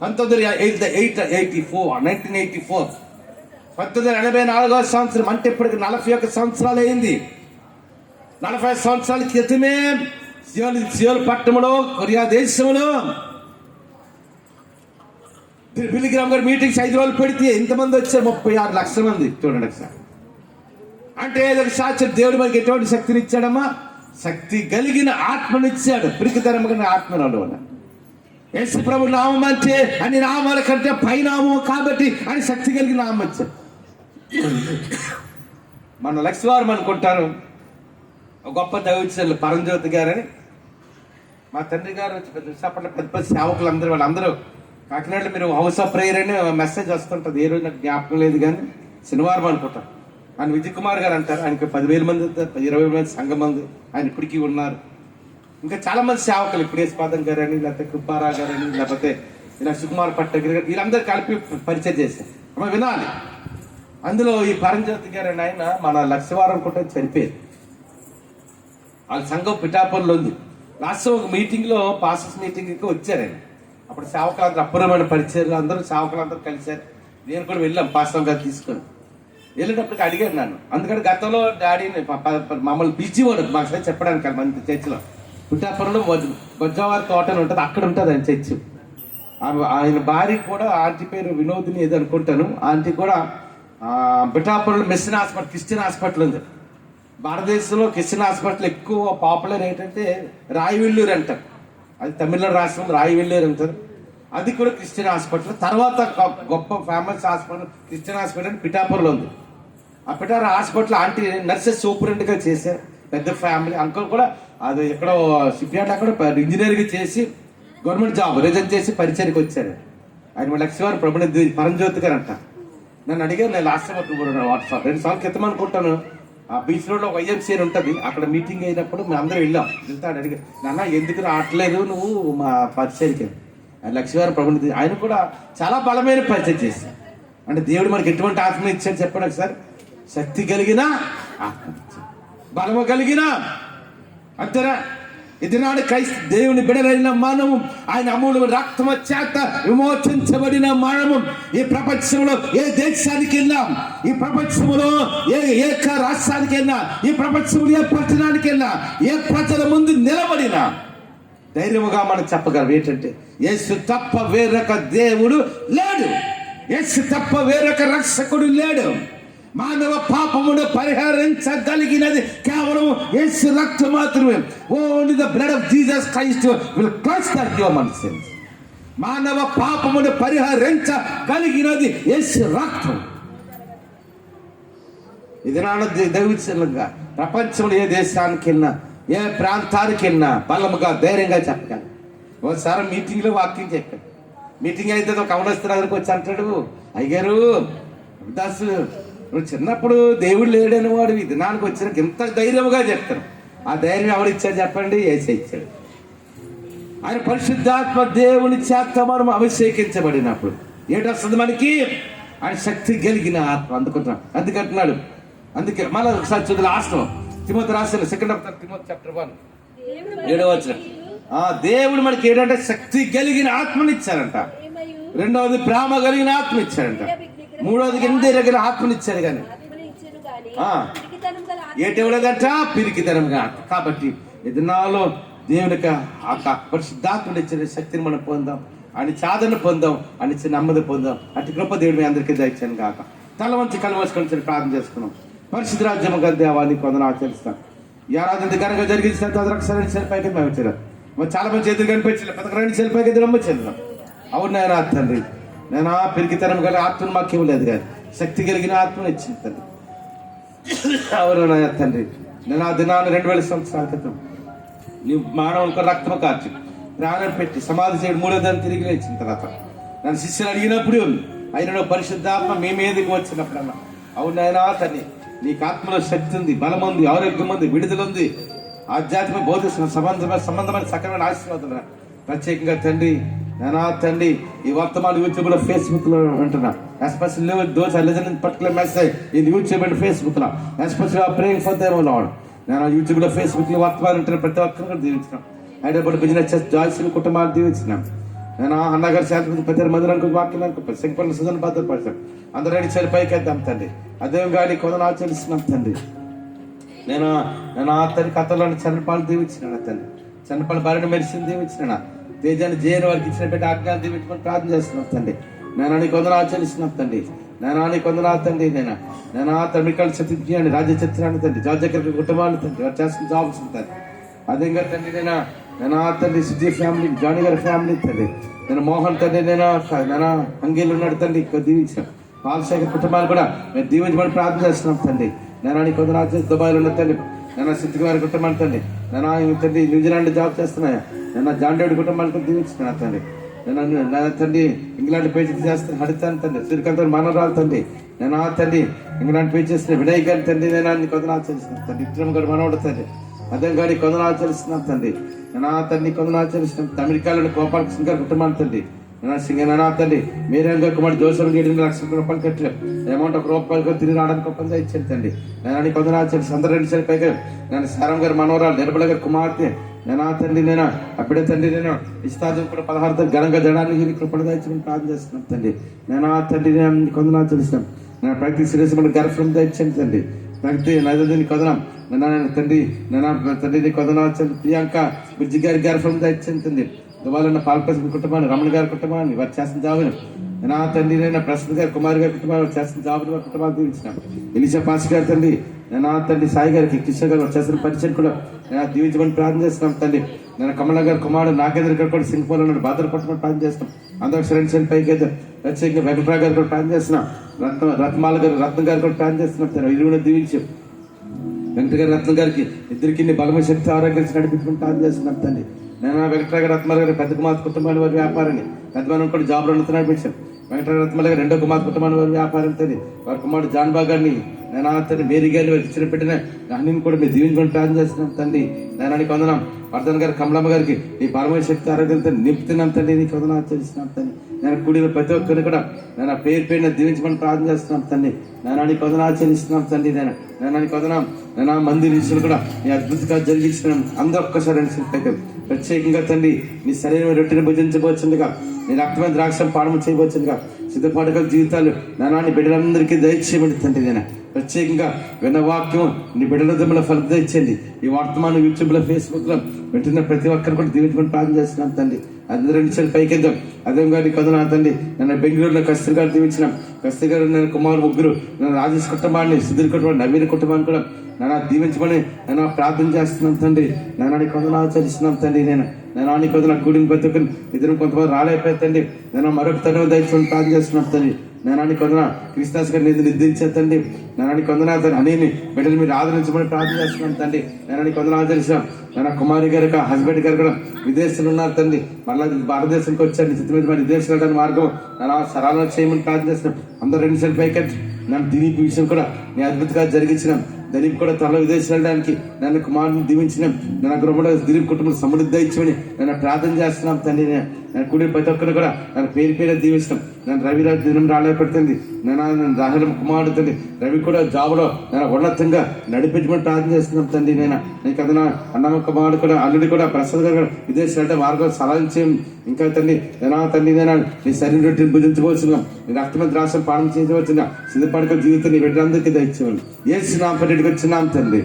1984 1984 సంవత్సరం. అంటే ఇప్పటికి 41 సంవత్సరాలు అయింది. 40 సంవత్సరాల క్రితమే సియోల్ పట్టణంలో కొరియా దేశంలో బిలిగ్రామ్ గారు మీటింగ్స్ 5 రోజులు పెడితే ఎంతమంది వచ్చారు? 36 లక్షల మంది. చూడండి ఒకసారి. అంటే ఏదొక సాక్ష్యం. దేవుడు మనకి ఎటువంటి శక్తిని ఇచ్చాడమ్మా? శక్తి కలిగిన ఆత్మనిచ్చాడు. పిరికితనం కలిగిన ఆత్మను యేసు ప్రభు నామం అంటే అన్ని నామాల కంటే పైనామం కాబట్టి అని శక్తి కలిగిన నామం ఇచ్చాడు. మన లక్ష్మీవారం అనుకుంటారు. ఒక గొప్ప దైవజ్ఞులు పరంజ్యోతి గారని మా తండ్రి గారు విశాఖపట్నం పెద్ద పెద్ద సేవకులు అందరూ వాళ్ళందరూ కాకినాడలో మీరు హౌస్ ఆఫ్ ప్రేయర్ అని మెసేజ్ వస్తుంటుంది. ఏ రోజు నాకు జ్ఞాపకం లేదు కానీ శనివారం అనుకుంటాం. ఆయన విజయ్ కుమార్ గారు అంటారు. ఆయనకి 10,000 మంది 20,000 మంది సంఘం మంది ఆయన ఇప్పటికీ ఉన్నారు. ఇంకా చాలా మంది సేవకులు ప్రియస్పాదం గారని, లేకపోతే కృపారా గారని, లేకపోతే ఇలా సుకుమార్ పట్టగిరి గారు, వీళ్ళందరూ కలిపి పరిచయం చేశారు. అమ్మ వినాలి. అందులో ఈ పరంజ్యోతి గారు అని ఆయన మన లక్షవారం కూడా చనిపోయారు. వాళ్ళ సంఘం పిఠాపురంలో ఉంది. లాస్ట్ ఒక మీటింగ్లో పాస్టర్స్ మీటింగ్కి వచ్చారు ఆయన. అప్పుడు సేవకులందరూ అప్పురమైన పరిచయాలు అందరూ సేవకులందరూ కలిశారు. నేను కూడా వెళ్ళాం పాస్టర్ గారు తీసుకొని. వెళ్ళేటప్పటికి అడిగాడు నన్ను. అందుకని గతంలో డాడీని మమ్మల్ని పిలిచేవాడు మాకు చెప్పడానికి మంది చర్చిలో. పిఠాపురంలో బొజ్జవారి తోట అని ఉంటుంది, అక్కడ ఉంటుంది ఆయన చర్చి. ఆయన భార్య కూడా ఆంటీ పేరు వినోదిని ఏదో అనుకుంటాను. ఆంటీ కూడా పిఠాపురంలో మెస్సిన్ హాస్పిటల్, క్రిస్టియన్ హాస్పిటల్ ఉంది. భారతదేశంలో క్రిస్టియన్ హాస్పిటల్ ఎక్కువ పాపులర్ ఏంటంటే రాయవెల్లూరు అంటారు. అది తమిళనాడు రాష్ట్రం రాయవెల్లూరు అంటారు. అది కూడా క్రిస్టియన్ హాస్పిటల్. తర్వాత గొప్ప ఫేమస్ హాస్పిటల్ క్రిస్టియన్ హాస్పిటల్ అని పిఠాపురంలో ఉంది. ఆ పిఠాపురం హాస్పిటల్ ఆంటీ నర్సెస్ సూపరింటెండెంట్గా చేశారు. పెద్ద ఫ్యామిలీ. అంకుల్ కూడా అది ఎక్కడో షిప్యార్డ్ అక్కడ ఇంజనీర్గా చేసి గవర్నమెంట్ జాబ్ రిజైన్ చేసి పరిచయకి వచ్చారు. ఆయన లక్ష్మీవారి పరంజ్యోతి గారు అంట. నన్ను అడిగారు. నేను లాస్ట్ టైం వాట్సాప్ 2 సంవత్సరాల క్రితం అనుకుంటాను. ఆ బీచ్ రోడ్లో ఒక IMC ఉంటుంది. అక్కడ మీటింగ్ అయినప్పుడు మేము అందరూ వెళ్తాడు. అడిగారు, నాన్న ఎందుకు రావట్లేదు నువ్వు మా పరిచయకి? లక్ష్మీవారి ప్రభుని ఆయన కూడా చాలా బలమైన పరిచయం చేశారు. అంటే దేవుడు మనకి ఎటువంటి ఆత్మ ఇచ్చాడు చెప్పండి ఒకసారి. శక్తి కలిగిన ఆత్మ ఇచ్చాడు, బలము కలిగిన. అంతేనా? ఇది నాడు దేవుని బిడలైన మనము, ఆయన అమూలు రక్తము చేత విమోచించబడిన మనము ఈ ప్రపంచంలో ఏ దేశానికి వెళ్ళాం, ఈ ప్రపంచంలో ఏ రాష్ట్రానికి వెళ్ళినా, ఈ ప్రపంచంలో ఏ పట్టణానికి వెళ్ళినా, ఏ ప్రజల ముందు నిలబడినా ధైర్యముగా మనం చెప్పగలం ఏంటంటే యేసు తప్ప వేరొక దేవుడు లేడు, యేసు తప్ప వేరొక రక్షకుడు లేడు. మానవ పాపమును పరిహరించగలిగినది కేవలం యేసు రక్తం మాత్రమే. Only the blood of Jesus Christ will cleanse the human since. మానవ పాపమును పరిహరించగలిగినది యేసు రక్తం. ఇది నాన్న దైవజనులుగా ప్రపంచంలో ఏ దేశానికి వెళ్ళినా, ఏ ప్రాంతానికి వెళ్ళినా బలముగా ధైర్యంగా చెప్పగలను. ఒకసారి మీటింగ్లో వాక్యం చెప్పాను. మీటింగ్ అయితే ఒక అవనస్తున్న దగ్గరికి వచ్చి అంటాడు, అయ్యారు దాసు నువ్వు చిన్నప్పుడు దేవుడు లేడని వాడు ఈ దినానికి వచ్చిన ఇంత ధైర్యంగా చెప్తాను. ఆ ధైర్యం ఎవరిచ్చాడు చెప్పండి? యేసే ఇచ్చాడు. ఆయన పరిశుద్ధాత్మ దేవుని చేత మనం అభిషేకించబడినప్పుడు ఏంటొస్తుంది మనకి? ఆయన శక్తి కలిగిన ఆత్మ అందుకంటున్నాడు. అందుకే మళ్ళీ ఒకసారి చదువు లాస్ట్ తిమోతి రాసిన 2 తిమోతి చాప్టర్ 1 7వ వచనం. దేవుడు మనకి ఏంటంటే శక్తి కలిగిన ఆత్మని ఇచ్చారంట. రెండవది ప్రేమ కలిగిన ఆత్మ ఇచ్చారంట. మూడవది ఎన్ని దగ్గర ఆత్మని ఇచ్చారు కానీ ఏటెవడదంట పిరికితనంగా. కాబట్టి ఇది నాలో దేవునికి పరిశుద్ధాత్మని ఇచ్చిన శక్తిని మనం పొందాం, ఆయన సాధన పొందాం, ఆయన నెమ్మది పొందాం. అటు కృప దేవుడు మీ అందరికీ దయచేయను కాక. తల వంచి కళ్ళు వేసుకొని ప్రార్థన చేసుకున్నాం. పరిశుద్ధ రాజ్యం దేవాన్ని కొందరు ఆచరిస్తాను. ఈ ఆరాధన ఘనంగా జరిగించిన తర్వాత రక్షణ చెల్లిపైకి మేము వచ్చారు. మరి చాలా మంది చేతులు కనిపించలేదు, పదకొండు చెల్లిపైకి నమ్మచ్చాను. అవును నాయన తండ్రి, నేను పెరిగితనం గల ఆత్మను మాకు ఇవ్వలేదు కానీ శక్తి కలిగిన ఆత్మను ఇచ్చింది తండ్రి. అవును నాయన తండ్రి, నేను ఆ దినాన్ని 2000 సంవత్సరాల క్రితం నీవు మానవులకు రక్తము కార్చి ప్రాణం పెట్టి సమాధి చేయడం 3వ దినం తిరిగి లేచిన తర్వాత నన్ను శిష్యులు అడిగినప్పుడు అయినా పరిశుద్ధాత్మ మీ మీదకి వచ్చినప్పుడన్నా అవునాయనా తండ్రి, నీకు ఆత్మలో శక్తి ఉంది, బలం ఉంది, ఆరోగ్యం ఉంది, విడుదల ఉంది, ఆధ్యాత్మిక బోధిస్తున్న సంబంధమైన సకలమైన ఆశీర్వాదాలు ప్రత్యేకంగా తండ్రి. నేనా తండ్రి ఈ వర్తమాన యూట్యూబ్ లో ఫేస్బుక్ లో ఉంటున్నా, especially those particular message in YouTube and Facebook లో especially praying for them lord. నేను యూట్యూబ్ లో ఫేస్బుక్ లో వర్తమానం ఉంటున్న ప్రతి ఒక్కరు కూడా దీవించినాం. హైదరాబాద్ బిజినెస్ జాయిస్ కుటుంబాన్ని దీవించినాం. నేను అన్నగారి శాంతి ప్రతి మందిరానికి వాక్యం సింపల్ సుజన్ భద్రపరిచాను. అందరూ రెడీ చేరి పైకి వేద్దాం తండ్రి. అదే కానీ కొందరు ఆచరిస్తున్నాం తండ్రి. నేను ఆ తండ్రి కథలోని చన్నపాలు దీవించినా తండ్రి, చన్నపాలు భార్యను మెరిసింది దీవించినా, తేజాన్ని జైలు వారికి ఇచ్చిన పెట్టి ఆజ్ఞాలు దీవించుకొని ప్రార్థన చేస్తున్నాం తండ్రి. నేను అని కొందరు ఆచరిస్తున్నాం తండ్రి. నేను అని కొందరు తండ్రి నేను ఆ తమిళ చతుర్థి రాజ్య చిత్రాన్ని తండ్రి, జార్జకర్ కుటుంబాన్ని తండ్రి, వారు చేస్తున్న జాబ్స్ తండ్రి. అదేగా తండ్రి నేను ఆ తండ్రి సుజీ ఫ్యామిలీ, జానీ గారి ఫ్యామిలీ తండ్రి, నేను మోహన్ తండ్రి, నేను అంగీలు ఉన్నాడు తండ్రి, దీవించాం. పాలశేఖర్ కుటుంబాలు కూడా మేము దీవించమని ప్రార్థన చేస్తున్నాం తండ్రి. నేను అని కొందరు ఆచరి దుబాయ్లో ఉన్న తండ్రి, నేను సిద్ధికి వారి కుటుంబాన్ని తండ్రి, నేను తండ్రి న్యూజిలాండ్ జాబ్ చేస్తున్నాయా, నేను జాండేడు కుటుంబానికి దీవించిన తండ్రి. నేను తండ్రి ఇంగ్లాండ్ పేజీ చేస్తాను హడితాను తండ్రి, శ్రీకాంత్ మనోరాలు తండ్రి, నేను ఆ తండ్రి ఇంగ్లాండ్ పేజ్ చేసిన వినయ్ గారి తండ్రి, నేను అన్ని కొందరు ఆచరిస్తున్నాను తండ్రి. విక్రమ్ గారు మనోడు తండ్రి, అదే గారి కొందరు ఆచరిస్తున్నాం తండ్రి. నేను ఆ తండ్రి కొందరు ఆచరిస్తున్నాం. అమెరికాలోని గోపాలకృష్ణ గారి కుటుంబాన్ని తండ్రి, నేను తండ్రి మీరేంగా కుమార్ జోసఫ్ 7 లక్షల రూపాయలు కట్టలేదు, అమౌంట్ ₹1 తిరిగి రావడానికి ఒప్పందం ఇచ్చాను తండ్రి. నేను కొందరు ఆచరిస్తాను. అందరూ 2 పైగా నేను సారం గారి మనోరాలు, నిర్మల గారి కుమార్తె, నేను ఆ తండ్రి అప్పుడే తండ్రి ఇస్తాను కూడా 16 ఘనంగా జడానికి కృపణ దాయించమని ప్రార్థన చేస్తున్నాను తండ్రి. నేను ఆ తండ్రి కొందరు ఆచరిస్తాం. నేను ప్రతి సిరీస్ మన గర్భం దాయించాను తండ్రి. ప్రతి నదిని కొదనాం తండ్రి, తండ్రి కొదనాచల్ ప్రియాంక బుజ్జి గారి గర్భం దాయించాను తండ్రి. దుబాయ్లో పాల్పసిన కుటుంబాన్ని, రమణ గారి కుటుంబాన్ని వారు చేసిన జాబును, నా తండ్రి ప్రసాద్ గారి కుమార్ గారి కుటుంబాన్ని చేసిన జాబును వారి కుటుంబాలు దీవించిన. ఎలిషా పాస్ గారి తండ్రి, నా తండ్రి సాయి గారికి, కిషోర్ గారు చేసిన పరిచయం కూడా నేను దీవించమని ప్రార్థన చేస్తున్నాం తండ్రి. నేను కమల గారి కుమారుడు నాగేంద్ర గారు కూడా సింగపూర్ ఉన్నాడు, భద్రపట్టమని ప్రార్థన చేస్తున్నాం. అందరూ శరణ్ పైకి అయితే ప్రత్యేకంగా వెంకట్రావు గారు కూడా ప్రార్థన చేస్తున్నాం. రత్న గారు కూడా ప్రార్థన చేస్తున్నాం తండ్రి. ఇది కూడా దీవించి వెంకట గారి రత్న గారికి ఇద్దరికి బలమైన శక్తి ఆరోగ్యం నడిపించుకుని ప్రార్థన చేస్తున్నాం తండ్రి. నేను వెంకటరావు గారు రత్న గారి పెద్ద కుమార్ కుటుంబాన్ని వారి వ్యాపారాన్ని, పెద్దవాళ్ళని కూడా జాబ్లో నడిపించాం. వెంకటరావు రత్న గారు 2వ కుమార్ కుటుంబాన్ని వారి వ్యాపారం తండ్రి. వారి కుమారుడు జాన్బా గారిని, నేను తండ్రి మేరీ గారిని వారికి ఇచ్చిన పెట్టిన అన్ని కూడా మీరు దీవించుకొని ప్రార్థన చేస్తున్నాం తండ్రి. నేను కొందనాం. వర్ధన్ గారు, కమలమ్మ గారికి నీ పరమైన శక్తి ఆరోగ్యంతో నింపుతున్నాం తండ్రి. నీకు వందనం ఆచరిస్తున్నాం తండ్రి. నేను కూడిన ప్రతి ఒక్కరిని కూడా నేను పేరు దీవించమని ప్రార్థన చేస్తున్నాం తండ్రి. నేను వందనం ఆచరిస్తున్నాం తండ్రి. నేను వందనం. నేను మంది విషయాలు కూడా నీ అద్భుతంగా జరిగించినాం. అందరూ ఒక్కసారి ప్రత్యేకంగా తండ్రి నీ శరీరం రొట్టెని భుజించబోతుందిగా, నీ రక్తమైన ద్రాక్షం పానము చేయబోతుందిగా, సిద్ధపాటుకల జీవితాలు నానాన్ని బిడ్డలందరికీ దయచేయబడి తండ్రి. నేను ప్రత్యేకంగా విన్న వాక్యం నీ బిడ్డల దమ్ముల ఫలితం ఇచ్చేయండి. ఈ వర్తమానం యూట్యూబ్ లో, ఫేస్బుక్ లో పెట్టిన ప్రతి ఒక్కరు కూడా దీవించుకొని ప్రార్థన చేస్తున్నాం తండ్రి. అందరూ 2 పైకిద్దాం. అదే గారి కథనా తండ్రి. నన్ను బెంగళూరులో కస్తూరి గారు దీవించినాం. కస్తూరి గారు నేను కుమారు ముగ్గురు, నేను రాజేష్ కుటుంబాన్ని, సుధీర్ కుటుంబాన్ని, నవీన్ కుటుంబాన్ని కూడా నేను దీవించమని నేను ప్రార్థన చేస్తున్నాం తండ్రి. నేను కొందరు ఆచరిస్తున్నాం తండ్రి. నేను కొందరు కూడిన ప్రతి ఒక్కరు ఇద్దరు కొంతమంది రాలేకపోయి తండ్రి. నేను మరొక తనవ దయచేసి ప్రార్థన చేస్తున్నాం తండ్రి. నేను కొందరు క్రిస్తాస్ గారిని నిర్దించే తండ్రి. నేను కొందరు అని బిడ్డలు మీరు ఆదరించమని ప్రార్థన చేస్తున్నాం తండ్రి. నేను కొందరు ఆచరిస్తాం. నేను కుమారి గారి హస్బెండ్ గారు కూడా విదేశాలు ఉన్నారు తండ్రి. మళ్ళీ భారతదేశానికి వచ్చారు. చిత్త మీద మరి విదేశాలు వెళ్ళడానికి మార్గం నేను సరళ చేయమని ప్రార్థన చేస్తున్నాం. అందరూ 2 పైకెట్ నన్ను దిలీప్ విషయం కూడా నీ అద్భుతంగా జరిగించినాం. దిలీప్ కూడా త్వరలో విదేశం వెళ్ళడానికి నన్ను కుమారుని దీవించినాం. నేను గృహంలో దిలీప్ కుటుంబం సమృద్ధి ఇచ్చుకొని నేను ప్రార్థన చేస్తున్నాం తండ్రి. నేను కూడి ప్రతి ఒక్కరు కూడా నన్ను పేరు దీవిస్తున్నాం. నేను రవిరాజు దినం రాలేపడుతుంది. నేను రాహుల్ కుమారుడు తండ్రి. రవి కూడా జాబులో నేను ఉన్నతంగా నడిపించమని ప్రార్థన చేస్తున్నాం తండ్రి. నేను కదా అన్నమ్మ కుమారుడు కూడా, అల్లుడి కూడా, ప్రసాద్ గారు కూడా విదేశం వెళ్ళే మార్గం సలహా చేయం. ఇంకా తండ్రి తండ్రి నీ శరీరం రొట్టెని భుజించబోతున్నాం. నీ రక్తమైన ద్రాక్షం పానం చేయవచ్చుగా, సిద్ధపడుకో జీవితం నీ బిడ్డలందరికీ దయచేవాళ్ళు. ఏసునామ పర్యటకు వచ్చినాం తండ్రి.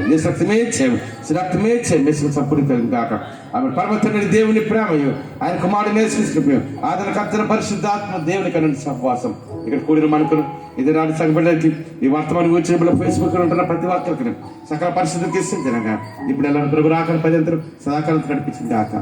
నీ రక్తమే చేయం, రక్తమే చేయం. సంపూర్ణ కాక ఆమె పరమ తండ్రి దేవుని ప్రేమయు ఆయన కుమారుడు నేర్చుకుంటున్నాం ఆదరణ కర్తన పరిశుద్ధాత్మ దేవుని కన్నా సహవాసం ఇక్కడ కూడిన మనకును ఇది నాటి సంఘటనకి ఈ వర్తమానం గురించి ఫేస్బుక్ లో ఉంటున్న ప్రతి ఒక్కరికి సకల పరిస్థితులకి ఇస్తుంది జనగా ఇప్పుడు ఎలా ప్రభు రాకని పర్యంతరం సదాకాలం నడిపించింది ఆక.